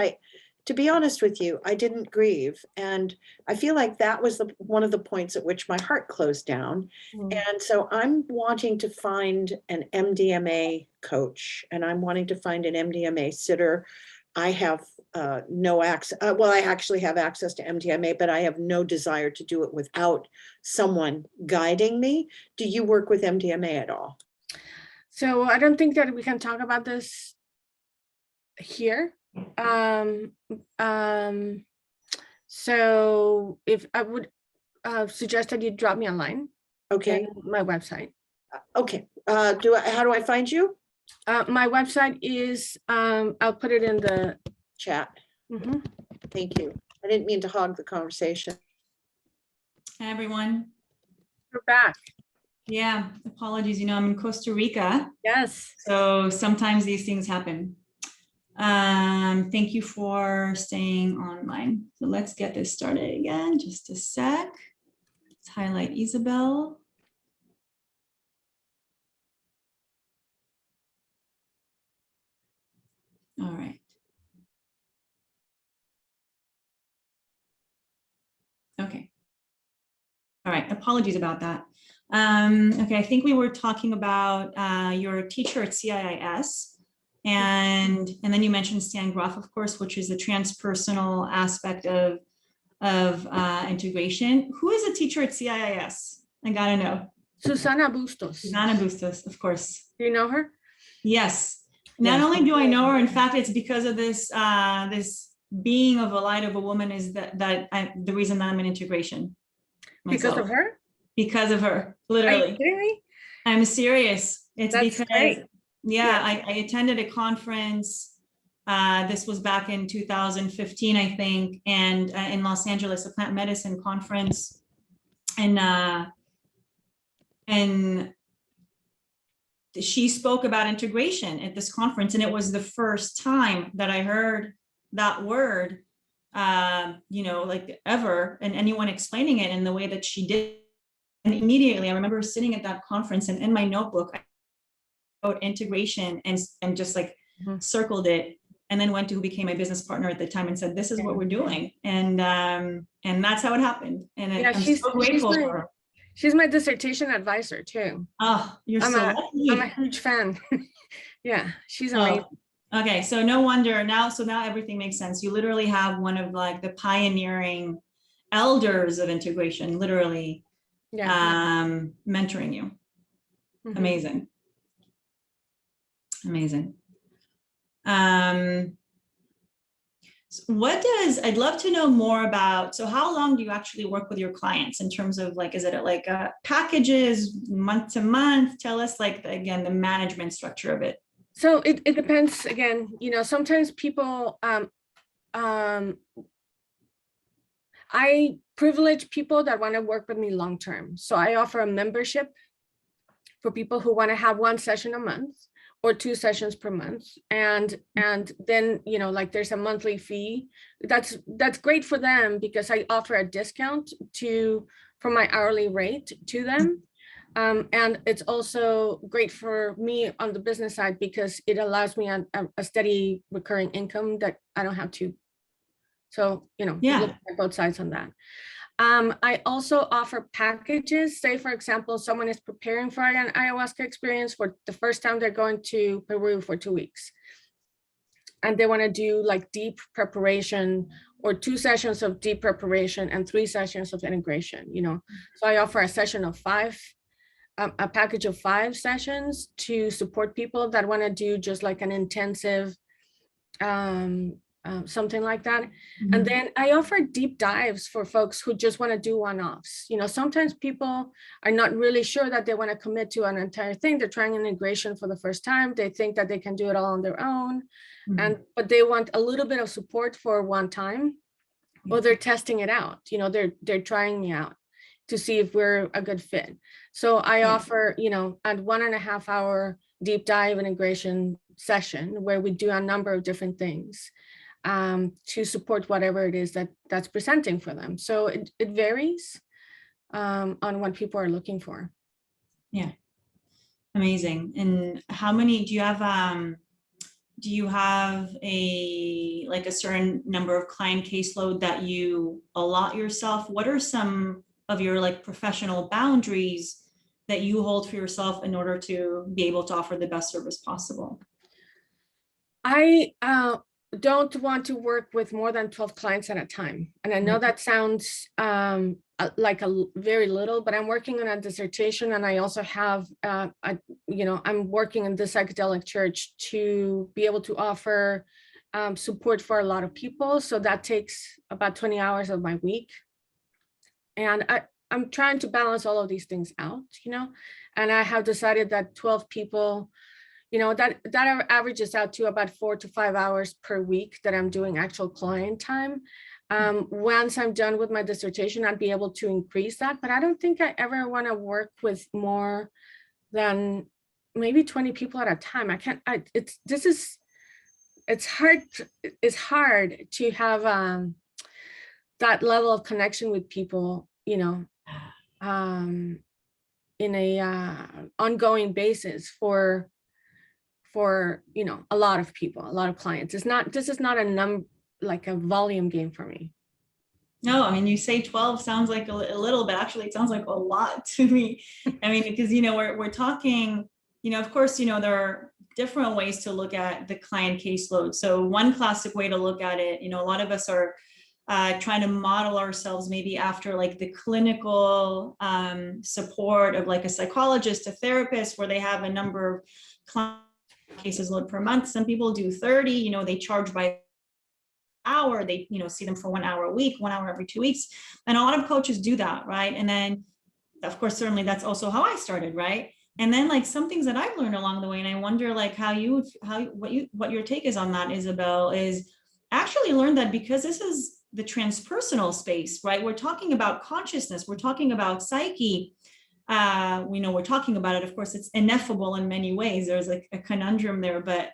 to be honest with you, I didn't grieve. And I feel like that was one of the points at which my heart closed down. And so I'm wanting to find an MDMA coach, and I'm wanting to find an MDMA sitter. I have no access. Well, I actually have access to MDMA, but I have no desire to do it without someone guiding me. Do you work with MDMA at all? So I don't think that we can talk about this here. So if I would suggest that you drop me a line. Okay. My website. Okay. How do I find you? My website is, I'll put it in the Chat. Mhm. Thank you. I didn't mean to hog the conversation. Hi, everyone. We're back. Yeah, apologies. You know, I'm in Costa Rica, Yes. so sometimes these things happen. Thank you for staying online. So let's get this started again. Just a sec. Let's highlight Isabel. All right. Okay. All right. Apologies about that. Okay, I think we were talking about your teacher at CIIS, and then you mentioned Stan Groff, of course, which is the transpersonal aspect of integration. Who is a teacher at CIIS? I gotta know. Susana Bustos. Susana Bustos, of course. Do you know her? Yes. Not Yes. only do I know her, in fact, it's because of this this being of a light of a woman is the reason that I'm in integration. Because Myself. of her? Because of her, Are you literally. kidding me? I'm serious. It's That's because, great. yeah, I attended a conference. This was back in 2015, I think, and in Los Angeles, a plant medicine conference. And she spoke about integration at this conference, and it was the first time that I heard that word, you know, like ever, and anyone explaining it in the way that she did. And immediately, I remember sitting at that conference, and in my notebook, I wrote integration and just like circled it, and then went to who became my business partner at the time and said, "This is what we're doing," and that's how it happened. And Yeah, I'm so grateful for her. She's my dissertation advisor too. Oh, you're I'm so a lucky. huge fan. Yeah, she's amazing. Oh, okay, so no wonder now. So now everything makes sense. You literally have one of like the pioneering elders of integration, literally, mentoring you. Amazing. Amazing. I'd love to know more about, so how long do you actually work with your clients in terms of like, is it like packages, month to month? Tell us like, again, the management structure of it. So it depends again, you know, sometimes people, I privilege people that want to work with me long-term. So I offer a membership for people who want to have one session a month or 2 sessions per month. And then, you know, like there's a monthly fee. That's great for them because I offer a discount for my hourly rate to them. And it's also great for me on the business side because it allows me a steady recurring income that I don't have to. So, you know, look at both sides on that. I also offer packages. Say, for example, someone is preparing for an ayahuasca experience for the first time they're going to Peru for 2 weeks. And they want to do like deep preparation or 2 sessions of deep preparation and 3 sessions of integration, you know. So I offer a session of 5, a package of 5 sessions to support people that want to do just like an intensive something like that. And then I offer deep dives for folks who just want to do one-offs. You know, sometimes people are not really sure that they want to commit to an entire thing. They're trying integration for the first time. They think that they can do it all on their own, but they want a little bit of support for one time, or they're testing it out. You know, they're trying me out to see if we're a good fit. So I offer, you know, a 1.5 hour deep dive integration session where we do a number of different things to support whatever it is that's presenting for them. So it varies on what people are looking for. Yeah, amazing. And how many do you have? do you have like a certain number of client caseload that you allot yourself? What are some of your like professional boundaries that you hold for yourself in order to be able to offer the best service possible? I don't want to work with more than 12 clients at a time. And I know that sounds like a very little, but I'm working on a dissertation, and I also have, I'm working in the psychedelic church to be able to offer support for a lot of people. So that takes about 20 hours of my week. And I'm trying to balance all of these things out, and I have decided that 12 people, that averages out to about 4 to 5 hours per week that I'm doing actual client time. Once I'm done with my dissertation, I'd be able to increase that, but I don't think I ever want to work with more than maybe 20 people at a time. I can't, it's hard to have that level of connection with people, in a ongoing basis for a lot of people, a lot of clients. This is not like a volume game for me. No, I mean, you say 12 sounds like a little, but actually it sounds like a lot to me. I mean, because, we're talking, of course, there are different ways to look at the client caseload. So one classic way to look at it, a lot of us are trying to model ourselves maybe after like the clinical support of like a psychologist, a therapist, where they have a number of client cases load per month. Some people do 30, they charge by hour. They, see them for 1 hour a week, 1 hour every 2 weeks. And a lot of coaches do that, right? And then, of course, certainly that's also how I started, right? And then like some things that I've learned along the way, and I wonder like what your take is on that, Isabel, is actually learned that because this is the transpersonal space, right? We're talking about consciousness, we're talking about psyche. We're talking about it. Of course, it's ineffable in many ways. There's like a conundrum there, but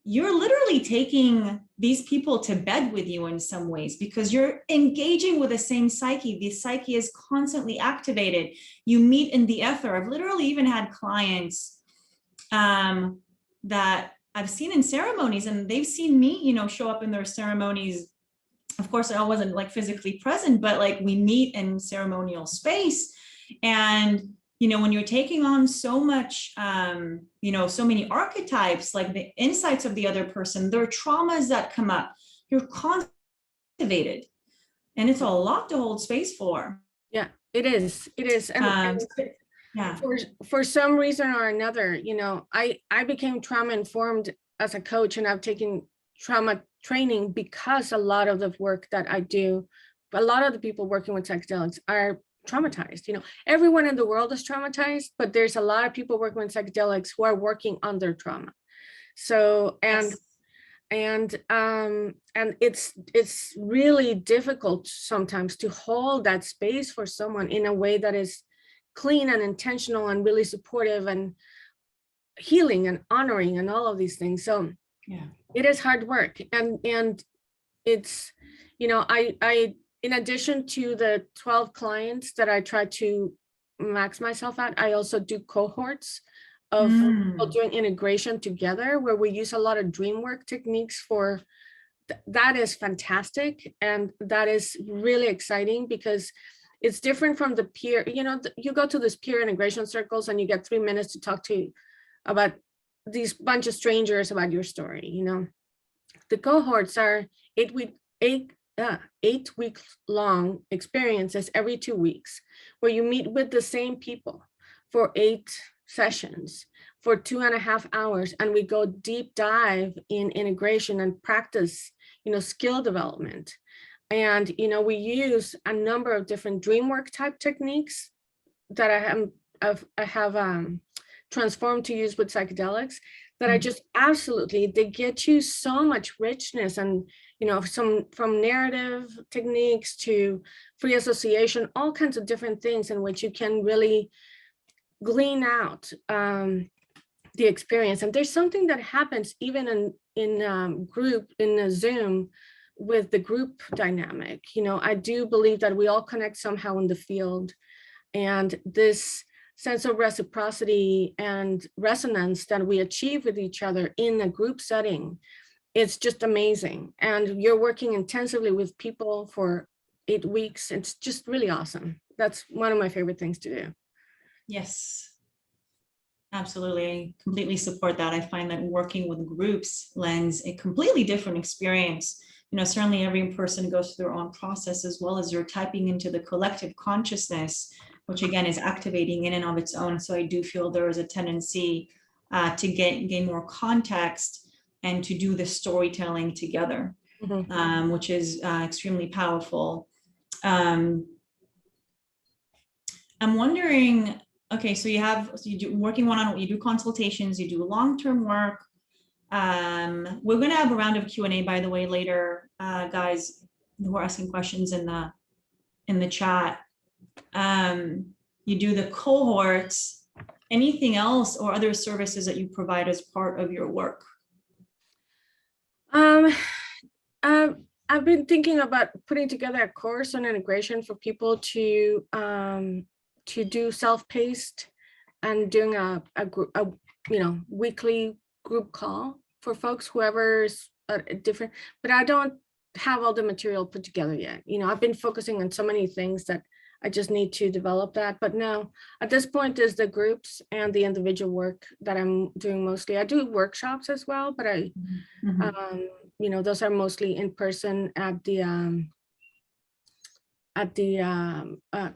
you're literally taking these people to bed with you in some ways because you're engaging with the same psyche. The psyche is constantly activated. You meet in the ether. I've literally even had clients that I've seen in ceremonies, and they've seen me, show up in their ceremonies. Of course, I wasn't like physically present, but like we meet in ceremonial space. And when you're taking on so much, so many archetypes, like the insights of the other person, their traumas that come up, you're cultivated, and it's a lot to hold space for. Yeah, it is. And yeah, for some reason or another, I became trauma informed as a coach, and I've taken trauma training because a lot of the work that I do, a lot of the people working with psychedelics are traumatized. Everyone in the world is traumatized, but there's a lot of people working with psychedelics who are working on their trauma. So, and it's really difficult sometimes to hold that space for someone in a way that is clean and intentional and really supportive and healing and honoring and all of these things. So yeah, it is hard work. And it's, I in addition to the 12 clients that I try to max myself at, I also do cohorts of people doing integration together, where we use a lot of dream work techniques for that is fantastic. And that is really exciting because it's different from the peer, you go to this peer integration circles and you get 3 minutes to talk to about these bunch of strangers about your story. The cohorts are 8-week long experiences every 2 weeks, where you meet with the same people for 8 sessions for 2.5 hours, and we go deep dive in integration and practice, skill development. And we use a number of different dream work type techniques that I have transformed to use with psychedelics that I just absolutely, they get you so much richness and from narrative techniques to free association, all kinds of different things in which you can really glean out the experience. And there's something that happens even in group, in a Zoom, with the group dynamic. I do believe that we all connect somehow in the field, and this sense of reciprocity and resonance that we achieve with each other in a group setting, it's just amazing. And you're working intensively with people for 8 weeks. It's just really awesome. That's one of my favorite things to do. Yes, absolutely. I completely support that. I find that working with groups lends a completely different experience. Certainly every person goes through their own process, as well as you're tapping into the collective consciousness, which again is activating in and of its own. So I do feel there is a tendency to gain more context and to do the storytelling together, which is extremely powerful. I'm wondering, okay, so you do working one-on-one, you do consultations, you do long-term work. We're going to have a round of Q&A, by the way, later, guys who are asking questions in the chat. You do the cohorts. Anything else or other services that you provide as part of your work? I've been thinking about putting together a course on integration for people to do self-paced and doing a weekly group call for folks, whoever's different, but I don't have all the material put together yet. I've been focusing on so many things that I just need to develop that. But no, at this point is the groups and the individual work that I'm doing mostly. I do workshops as well, but those are mostly in person at the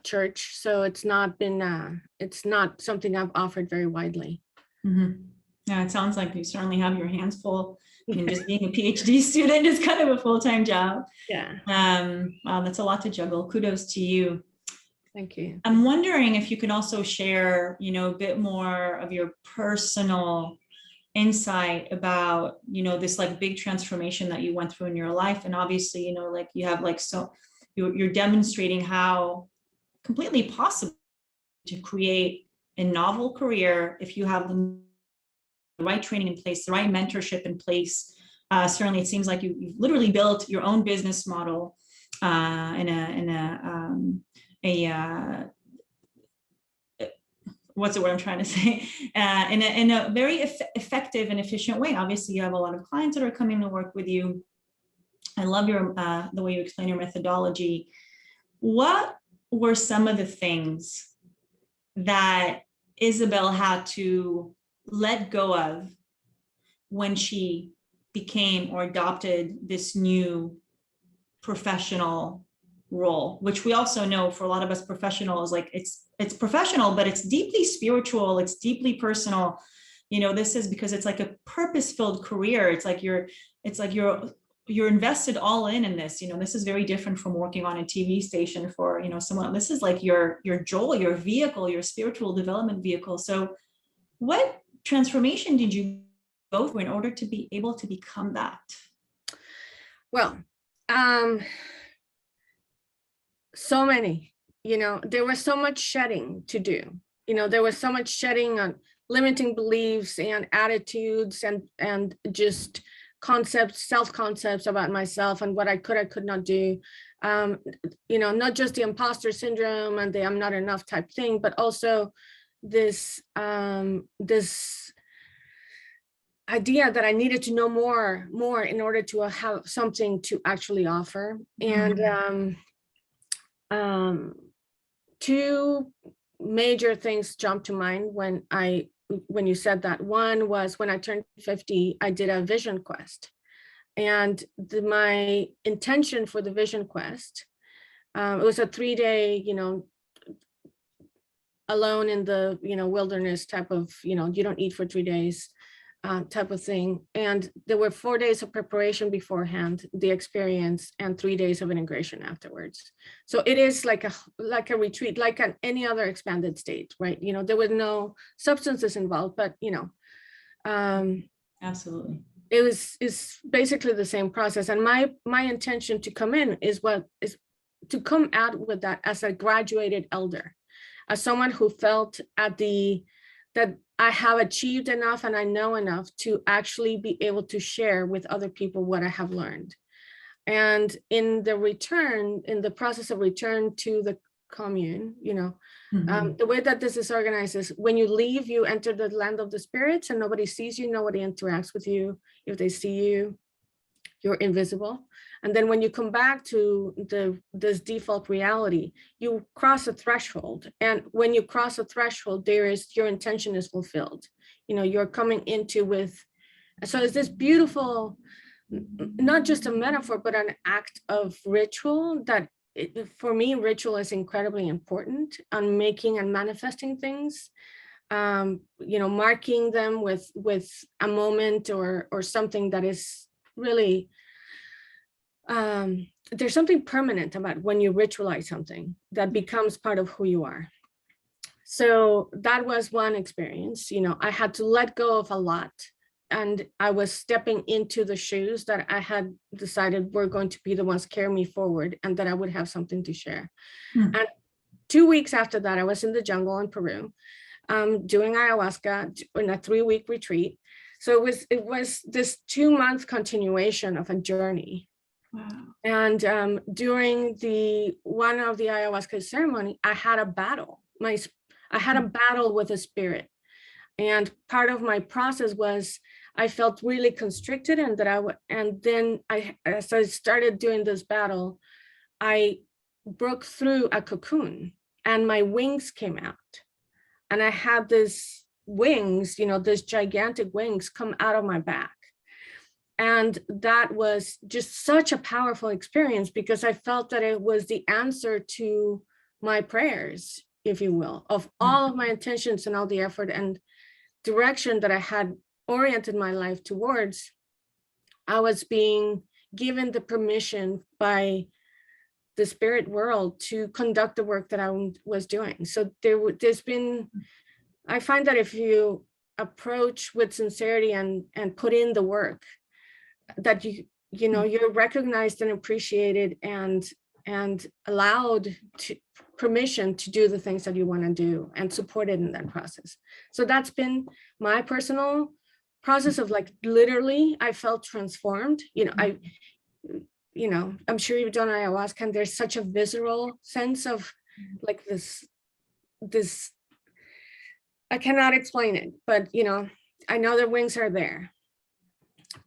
church. So it's not been, it's not something I've offered very widely. Yeah, it sounds like you certainly have your hands full. Just being a PhD student is kind of a full-time job. Yeah. Wow, that's a lot to juggle. Kudos to you. Thank you. I'm wondering if you can also share, a bit more of your personal insight about, this like big transformation that you went through in your life. And obviously, you have you're demonstrating how completely possible to create a novel career if you have the right training in place, the right mentorship in place. Certainly, it seems like you've literally built your own business model what's the word I'm trying to say? In a very effective and efficient way. Obviously, you have a lot of clients that are coming to work with you. I love the way you explain your methodology. What were some of the things that Isabel had to let go of when she became or adopted this new professional role, which we also know for a lot of us professionals, like it's professional, but it's deeply spiritual, it's deeply personal. This is because it's like a purpose-filled career. It's like you're invested all in this. This is very different from working on a TV station for someone. This is like your joy, your vehicle, your spiritual development vehicle. So what transformation did you go through in order to be able to become that? Well, so many, there was so much shedding to do. There was so much shedding on limiting beliefs and attitudes and just concepts, self-concepts about myself and what I could not do. Not just the imposter syndrome and the I'm not enough type thing, but also this idea that I needed to know more in order to have something to actually offer. And two major things jumped to mind when you said that. One was when I turned 50, I did a vision quest. And my intention for the vision quest, it was a 3-day, alone in the, wilderness type of, you don't eat for 3 days type of thing. And there were 4 days of preparation beforehand, the experience, and 3 days of integration afterwards. So it is like a retreat, like any other expanded state, right? There was no substances involved, but Absolutely. It's basically the same process. And my intention to come in is to come out with that as a graduated elder, as someone who felt that I have achieved enough and I know enough to actually be able to share with other people what I have learned. And in the process of return to the commune, you know. Mhm. The way that this is organized is when you leave, you enter the land of the spirits and nobody sees you, nobody interacts with you. If they see you, you're invisible. And then when you come back to this default reality, you cross a threshold. And when you cross a threshold, your intention is fulfilled. You know, you're coming into with, so it's this beautiful, not just a metaphor, but an act of ritual that for me, ritual is incredibly important on making and manifesting things. You know, marking them with a moment or something that is really, there's something permanent about when you ritualize something that becomes part of who you are. So that was one experience. You know, I had to let go of a lot, and I was stepping into the shoes that I had decided were going to be the ones carry me forward, and that I would have something to share. Mm. And 2 weeks after that, I was in the jungle in Peru, doing ayahuasca in a 3-week retreat. So it was this 2-month continuation of a journey. Wow. And during one of the ayahuasca ceremony, I had a battle. I had a battle with a spirit. And part of my process was I felt really constricted, and then as I started doing this battle, I broke through a cocoon and my wings came out. And I had these wings, you know, these gigantic wings come out of my back. And that was just such a powerful experience because I felt that it was the answer to my prayers, if you will, of all of my intentions and all the effort and direction that I had oriented my life towards. I was being given the permission by the spirit world to conduct the work that I was doing. So there's been, I find that if you approach with sincerity and put in the work, that you know, you're recognized and appreciated and allowed to permission to do the things that you want to do and supported in that process. So that's been my personal process of, like, literally I felt transformed. You know, I'm sure you've done ayahuasca, and there's such a visceral sense of like this, I cannot explain it, but you know, I know their wings are there.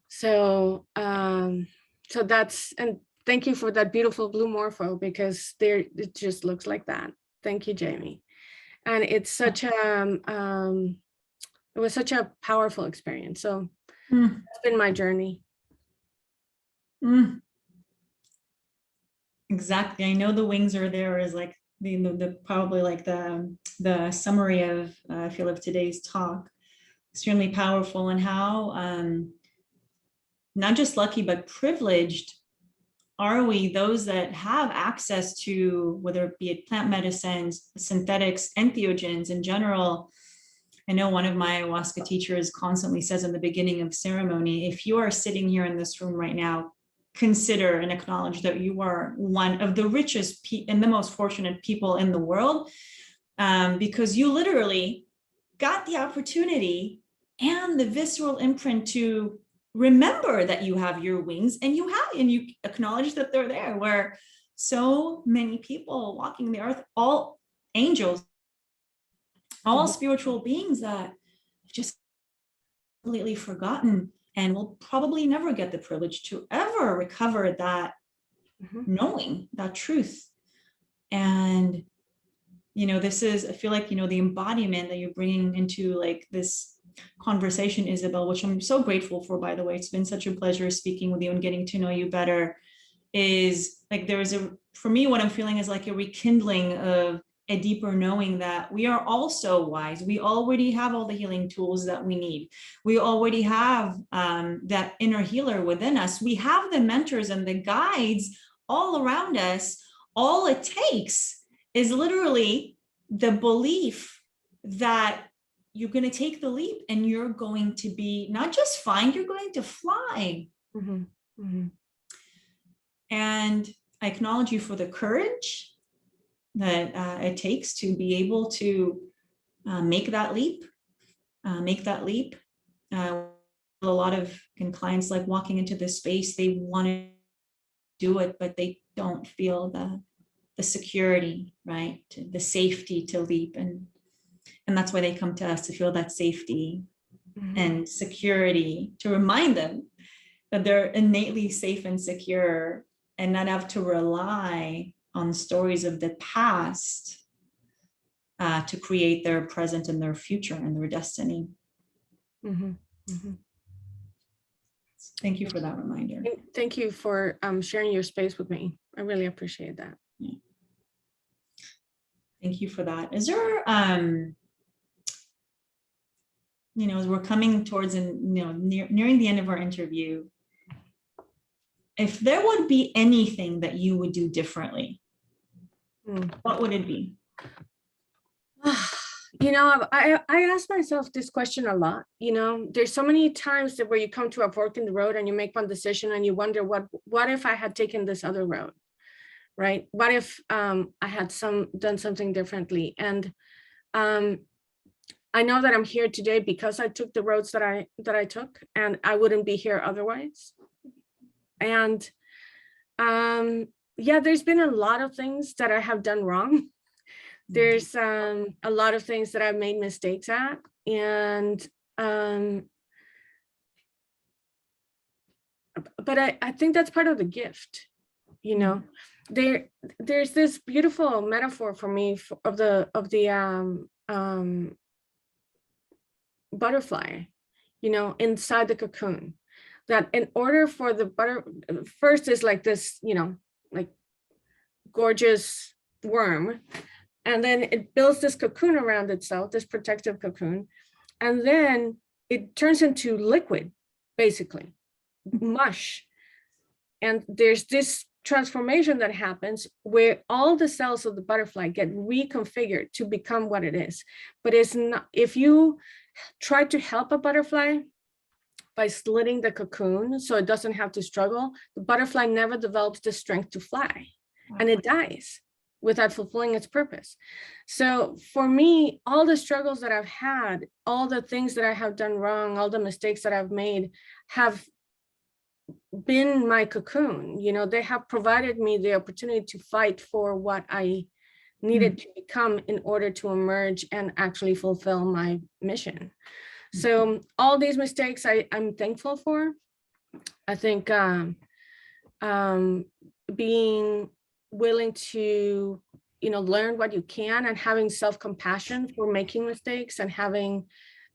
So so that's, and thank you for that beautiful blue morpho, because it just looks like that. Thank you, Jamie. And it's such a it was such a powerful experience. So it's been my journey. Exactly. I know the wings are there is like the probably like the summary of I feel of today's talk. Extremely powerful, and how not just lucky but privileged are we, those that have access to, whether it be it plant medicines, synthetics, entheogens in general. I know one of my ayahuasca teachers constantly says in the beginning of ceremony, if you are sitting here in this room right now, consider and acknowledge that you are one of the richest and the most fortunate people in the world, because you literally got the opportunity and the visceral imprint to remember that you have your wings, and you acknowledge that they're there, where so many people walking the earth, all angels, all spiritual beings, that just completely forgotten and will probably never get the privilege to ever recover that knowing, that truth. And you know, this is, I feel like, you know, the embodiment that you're bringing into like this conversation, Isabel, which I'm so grateful for, by the way. It's been such a pleasure speaking with you and getting to know you better. Is like, for me, what I'm feeling is like a rekindling of a deeper knowing that we are also wise. We already have all the healing tools that we need. We already have that inner healer within us. We have the mentors and the guides all around us. All it takes is literally the belief that you're going to take the leap and you're going to be not just fine, you're going to fly. And I acknowledge you for the courage that it takes to be able to make that leap. A lot of clients, like, walking into this space, they want to do it, but they don't feel the security, right? The safety to leap. And that's why they come to us, to feel that safety and security, to remind them that they're innately safe and secure and not have to rely on stories of the past to create their present and their future and their destiny. Thank you for that reminder. Thank you for sharing your space with me. I really appreciate that. Yeah. Thank you for that. Is there, you know, as we're coming towards and, you know, nearing the end of our interview, if there would be anything that you would do differently, what would it be? You know, I ask myself this question a lot. You know, there's so many times that where you come to a fork in the road and you make one decision and you wonder, what if I had taken this other road, right? What if I had done something differently? And I know that I'm here today because I took the roads that I took, and I wouldn't be here otherwise. And yeah, there's been a lot of things that I have done wrong. There's a lot of things that I've made mistakes at, and but I think that's part of the gift, you know. There's this beautiful metaphor for me of the butterfly, you know, inside the cocoon, that in order for the first is like this, you know, like gorgeous worm, and then it builds this cocoon around itself, this protective cocoon, and then it turns into liquid, basically mush. And there's this transformation that happens where all the cells of the butterfly get reconfigured to become what it is. But it's not, if you try to help a butterfly by slitting the cocoon so it doesn't have to struggle, the butterfly never develops the strength to fly, and it dies without fulfilling its purpose. So for me, all the struggles that I've had, all the things that I have done wrong, all the mistakes that I've made have been my cocoon. You know, they have provided me the opportunity to fight for what I needed to become in order to emerge and actually fulfill my mission. So all these mistakes I'm thankful for. I think being willing to, you know, learn what you can, and having self-compassion for making mistakes, and having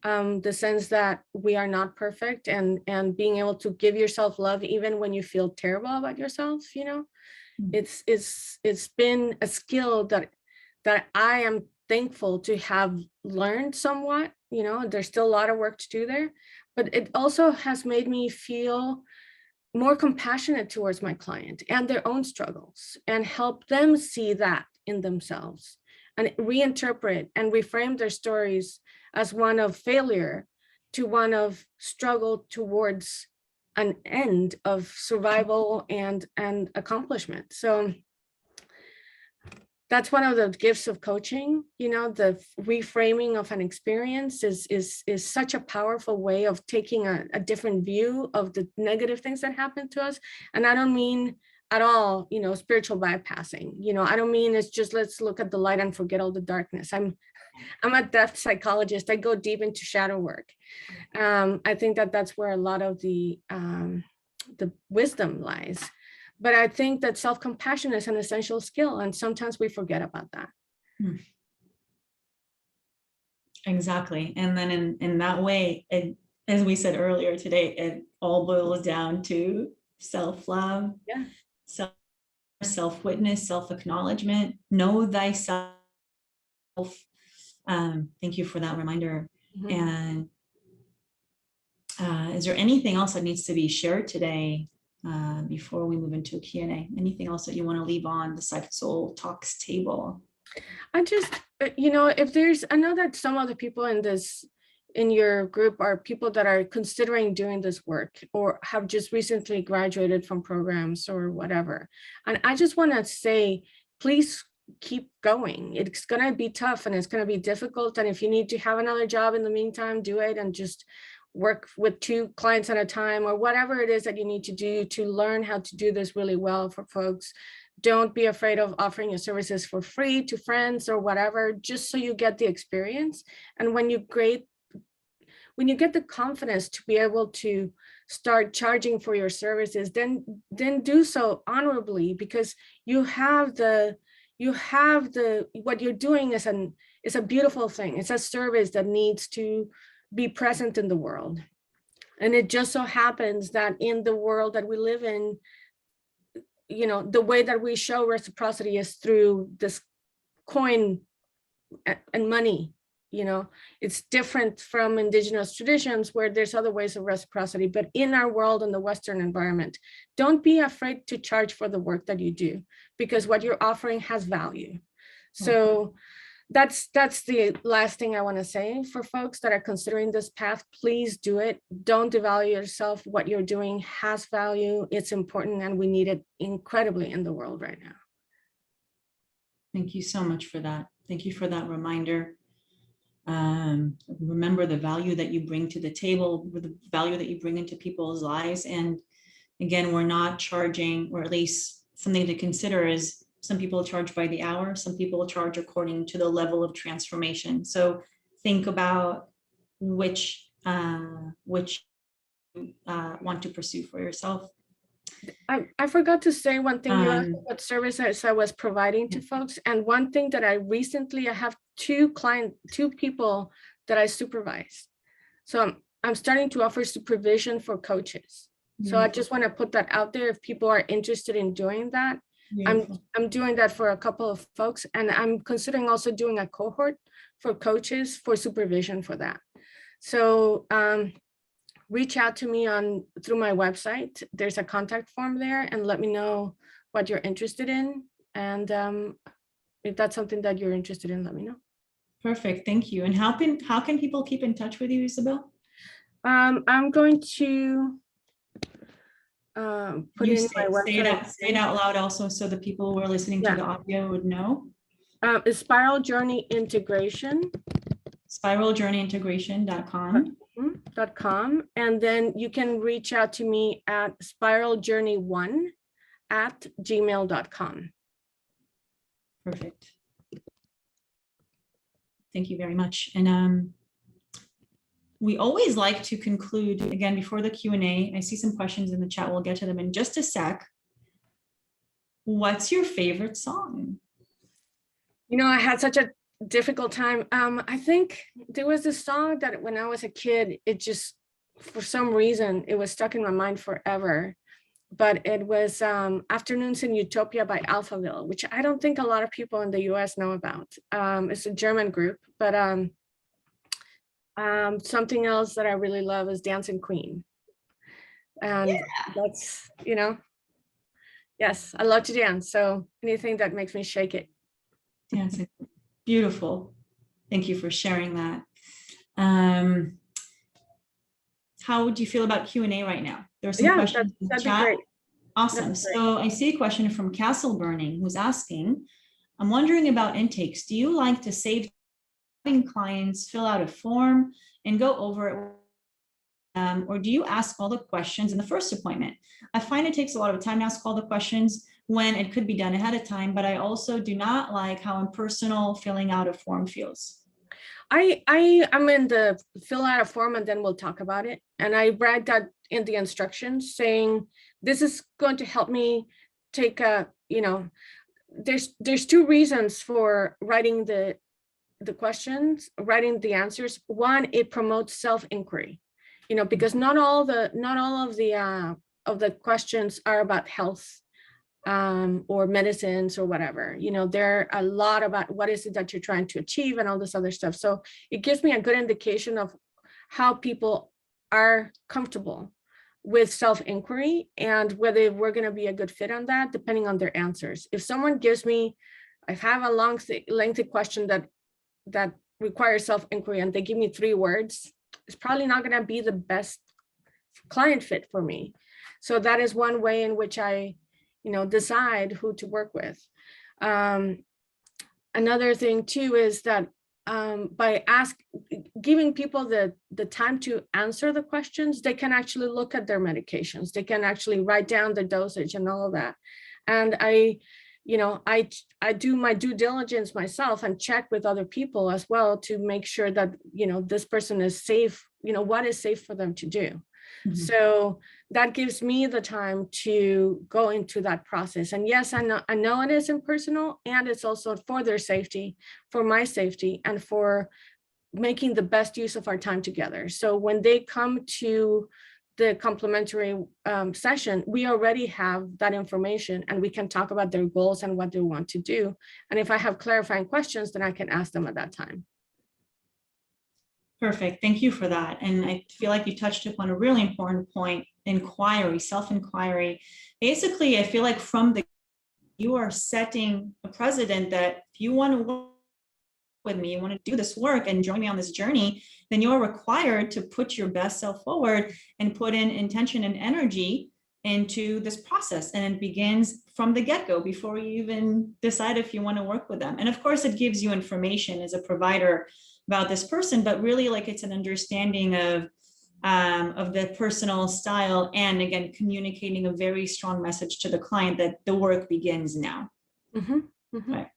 the sense that we are not perfect, and being able to give yourself love even when you feel terrible about yourself. You know, it's been a skill that I am thankful to have learned somewhat. You know, there's still a lot of work to do there, but it also has made me feel more compassionate towards my client and their own struggles, and help them see that in themselves, and reinterpret and reframe their stories as one of failure to one of struggle towards an end of survival and accomplishment. So that's one of the gifts of coaching. You know, the reframing of an experience is such a powerful way of taking a different view of the negative things that happen to us. And I don't mean at all, you know, spiritual bypassing. You know, I don't mean it's just let's look at the light and forget all the darkness. I'm a depth psychologist. I go deep into shadow work. I think that's where a lot of the wisdom lies. But I think that self-compassion is an essential skill, and sometimes we forget about that. Exactly. And then in that way, as we said earlier today, it all boils down to self-love, self-witness, self-acknowledgement, know thyself. Thank you for that reminder. And is there anything else that needs to be shared today before we move into a Q&A? Anything else that you want to leave on the Psyched Soul Talks table? I just, you know, I know that some of the people in your group are people that are considering doing this work, or have just recently graduated from programs or whatever. And I just want to say, please keep going. It's going to be tough, and it's going to be difficult. And if you need to have another job in the meantime, do it, and just work with 2 clients at a time, or whatever it is that you need to do to learn how to do this really well for folks. Don't be afraid of offering your services for free to friends or whatever, just so you get the experience. And when you get the confidence to be able to start charging for your services, then do so honorably, because you have the what you're doing is a beautiful thing. It's a service that needs to be present in the world. And it just so happens that in the world that we live in, the way that we show reciprocity is through this coin and money. It's different from indigenous traditions where there's other ways of reciprocity, but in our world, in the Western environment, don't be afraid to charge for the work that you do, because what you're offering has value. So that's the last thing I want to say for folks that are considering this path. Please do it. Don't devalue yourself. What you're doing has value. It's important, and we need it incredibly in the world right now. Thank you so much for that. Thank you for that reminder. Remember the value that you bring to the table, the value that you bring into people's lives. And again, we're not charging, or at least something to consider is some people charge by the hour, some people charge according to the level of transformation. So think about which want to pursue for yourself. I forgot to say one thing. You asked what services I was providing to folks. And one thing that I have two people that I supervise. So I'm starting to offer supervision for coaches. So I just want to put that out there. If people are interested in doing that, I'm doing that for a couple of folks, and I'm considering also doing a cohort for coaches for supervision for that. So reach out to me through my website. There's a contact form there, and let me know what you're interested in. And if that's something that you're interested in, let me know. Perfect, thank you. And how can people keep in touch with you, Isabel? I'm going to put in my website. Say it out loud also, so the people who are listening to the audio would know. It's Spiral Journey Integration. SpiralJourneyIntegration.com. .com, and then you can reach out to me at spiraljourney1@gmail.com. Perfect. Thank you very much. And we always like to conclude, again, before the Q&A. I see some questions in the chat. We'll get to them in just a sec. What's your favorite song? I had such a difficult time. I think there was this song that when I was a kid, it just, for some reason, it was stuck in my mind forever. But it was Afternoons in Utopia by Alphaville, which I don't think a lot of people in the US know about. It's a German group, but something else that I really love is Dancing Queen. And that's, yes, I love to dance. So anything that makes me shake it. Dancing. Beautiful. Thank you for sharing that. How would you feel about Q&A right now? There are some questions in the chat. Great. Awesome. So I see a question from Castle Burning, who's asking, I'm wondering about intakes. Do you like to save clients fill out a form and go over it? Or do you ask all the questions in the first appointment? I find it takes a lot of time to ask all the questions when it could be done ahead of time, but I also do not like how impersonal filling out a form feels. I'm in the fill out a form and then we'll talk about it. And I write that in the instructions saying, this is going to help me take there's two reasons for writing the questions, writing the answers. One, it promotes self-inquiry, because not all of the questions are about health or medicines or whatever. There are a lot about what is it that you're trying to achieve and all this other stuff. So it gives me a good indication of how people are comfortable with self-inquiry and whether we're going to be a good fit on that, depending on their answers. If someone gives me, I have a long, lengthy question that requires self-inquiry and they give me 3 words, it's probably not going to be the best client fit for me. So that is one way in which I decide who to work with. Another thing too is that by giving people the time to answer the questions, they can actually look at their medications. They can actually write down the dosage and all of that. And I I do my due diligence myself and check with other people as well to make sure that, this person is safe, what is safe for them to do. Mhm. So that gives me the time to go into that process. And yes, I know it is impersonal, and it's also for their safety, for my safety, and for making the best use of our time together. So when they come to the complimentary session, we already have that information, and we can talk about their goals and what they want to do. And if I have clarifying questions, then I can ask them at that time. Perfect. Thank you for that. And I feel like you touched upon a really important point, inquiry, self-inquiry. Basically, I feel like you are setting a precedent that if you want to work with me, you want to do this work and join me on this journey, then you're required to put your best self forward and put in intention and energy into this process. And it begins from the get-go before you even decide if you want to work with them. And of course, it gives you information as a provider about this person, but really like it's an understanding of the personal style, and again, communicating a very strong message to the client that the work begins now. Mm-hmm. Mm-hmm. Right.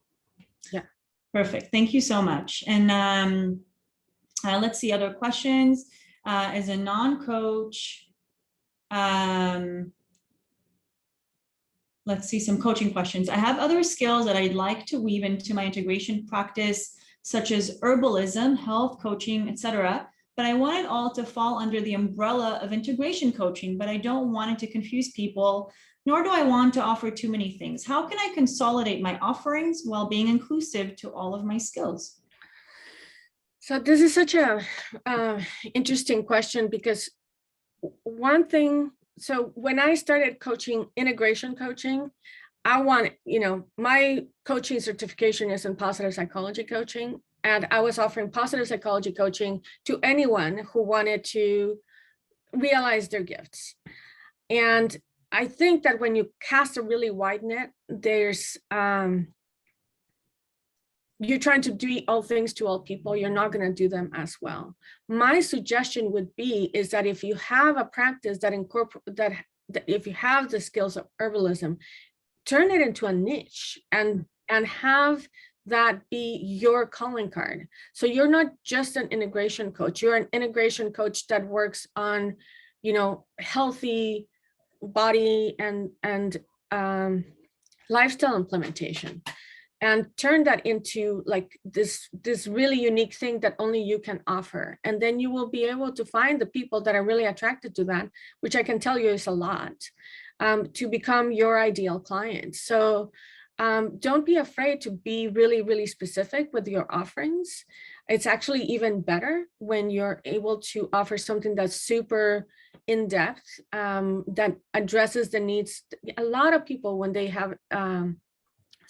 Yeah. Perfect. Thank you so much. And let's see other questions. As a non-coach, let's see some coaching questions. I have other skills that I'd like to weave into my integration practice, such as herbalism, health coaching, etc. But I want it all to fall under the umbrella of integration coaching, but I don't want it to confuse people, nor do I want to offer too many things. How can I consolidate my offerings while being inclusive to all of my skills? So this is such a interesting question, because one thing, so when I started coaching, integration coaching, I want, my coaching certification is in positive psychology coaching, and I was offering positive psychology coaching to anyone who wanted to realize their gifts. And I think that when you cast a really wide net, there's, you're trying to do all things to all people, you're not going to do them as well. My suggestion would be is that if you have a practice that that if you have the skills of herbalism, turn it into a niche and have that be your calling card. So you're not just an integration coach, you're an integration coach that works on, healthy body and lifestyle implementation, and turn that into like this really unique thing that only you can offer. And then you will be able to find the people that are really attracted to that, which I can tell you is a lot, to become your ideal client. So don't be afraid to be really, really specific with your offerings. It's actually even better when you're able to offer something that's super in-depth, that addresses the needs. A lot of people, when they have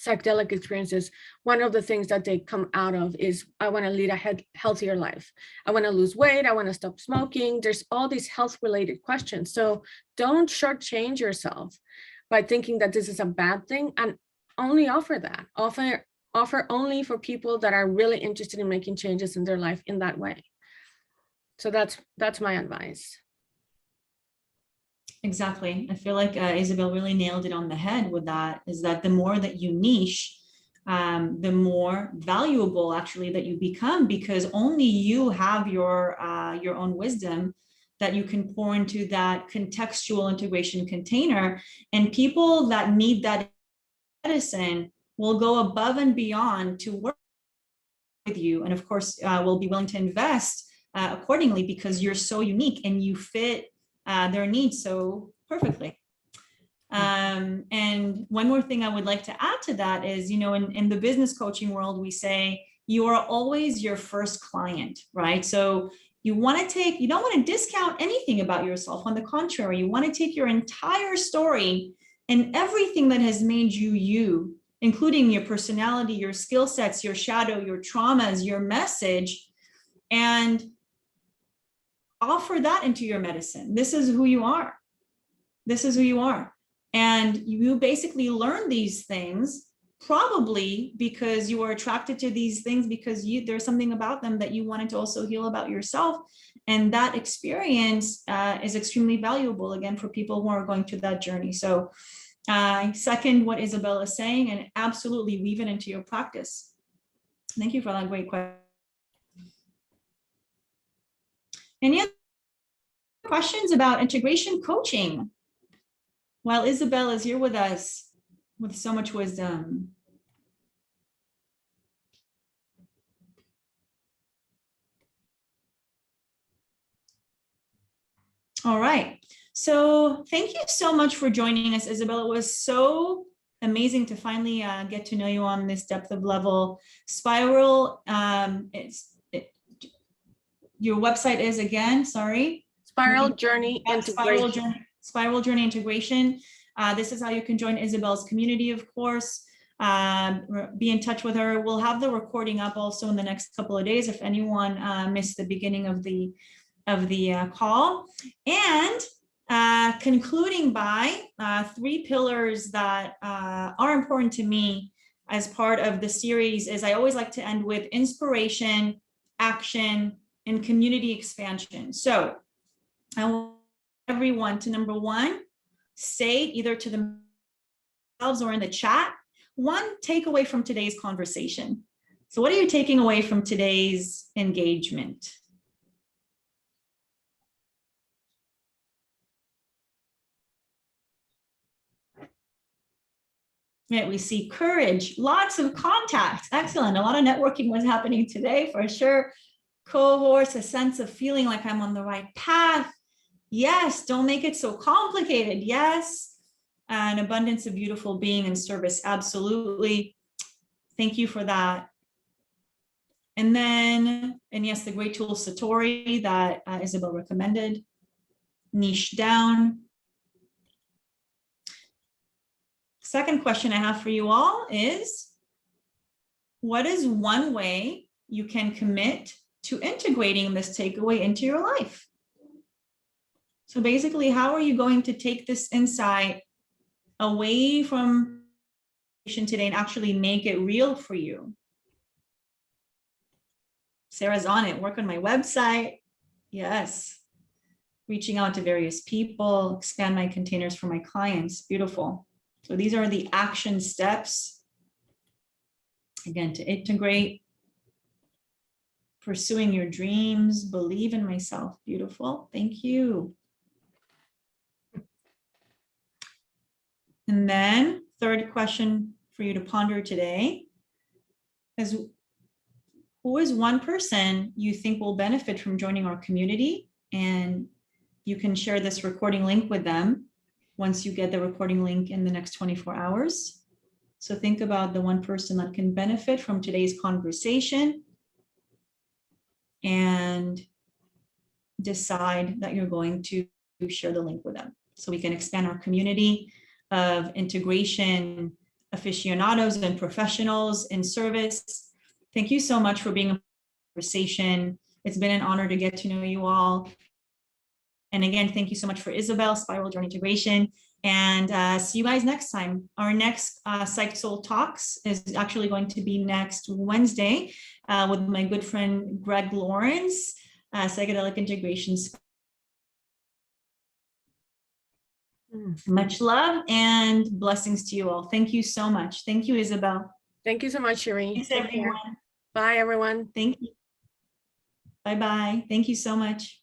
psychedelic experiences, one of the things that they come out of is, I want to lead a healthier life. I want to lose weight. I want to stop smoking. There's all these health related questions. So don't shortchange yourself by thinking that this is a bad thing, and only offer that. Offer only for people that are really interested in making changes in their life in that way. So that's my advice. Exactly. I feel like Isabel really nailed it on the head with that, is that the more that you niche, the more valuable actually that you become, because only you have your own wisdom that you can pour into that contextual integration container. And people that need that medicine will go above and beyond to work with you. And of course, will be willing to invest accordingly, because you're so unique and you fit their needs so perfectly. And one more thing I would like to add to that is, in the business coaching world, we say you are always your first client, right? So you don't want to discount anything about yourself. On the contrary, you want to take your entire story and everything that has made you you, including your personality, your skill sets, your shadow, your traumas, your message, and offer that into your medicine. This is who you are. This is who you are. And you basically learn these things probably because you were attracted to these things because there's something about them that you wanted to also heal about yourself. And that experience is extremely valuable, again, for people who are going through that journey. So I second what Isabel is saying and absolutely weave it into your practice. Thank you for that great question. Any other questions about integration coaching? While Isabel is here with us with so much wisdom. All right. So thank you so much for joining us, Isabel. It was so amazing to finally get to know you on this depth of level. Spiral, your website is again, sorry. Spiral Journey Integration. Spiral Journey Integration. This is how you can join Isabel's community, of course. Be in touch with her. We'll have the recording up also in the next couple of days if anyone missed the beginning of the call. And concluding by 3 pillars that are important to me as part of the series is I always like to end with inspiration, action, and community expansion. So I want everyone to, number 1, say either to themselves or in the chat, 1 takeaway from today's conversation. So what are you taking away from today's engagement? Yeah, we see courage, lots of contacts. Excellent. A lot of networking was happening today for sure. Cohorts, a sense of feeling like I'm on the right path. Yes, don't make it so complicated. Yes, an abundance of beautiful being and service. Absolutely. Thank you for that. And then, and yes, the great tool Satori that Isabel recommended. Niche down. Second question I have for you all is, what is one way you can commit to integrating this takeaway into your life? So basically, how are you going to take this insight away from today and actually make it real for you? Sarah's on it. Work on my website. Yes. Reaching out to various people, expand my containers for my clients. Beautiful. So these are the action steps. Again, to integrate, pursuing your dreams, believe in myself. Beautiful. Thank you. And then third question for you to ponder today is, who is one person you think will benefit from joining our community? And you can share this recording link with them once you get the recording link in the next 24 hours. So think about the one person that can benefit from today's conversation and decide that you're going to share the link with them so we can expand our community of integration aficionados and professionals in service. Thank you so much for being a conversation. It's been an honor to get to know you all. And again, thank you so much for Isabel, Spiral Journey Integration. And see you guys next time. Our next Psyched Soul Talks is actually going to be next Wednesday with my good friend Greg Lawrence, Psychedelic Integrations. Much love and blessings to you all. Thank you so much. Thank you, Isabel. Thank you so much, Shireen. Thanks, everyone. Bye, everyone. Thank you. Bye-bye. Thank you so much.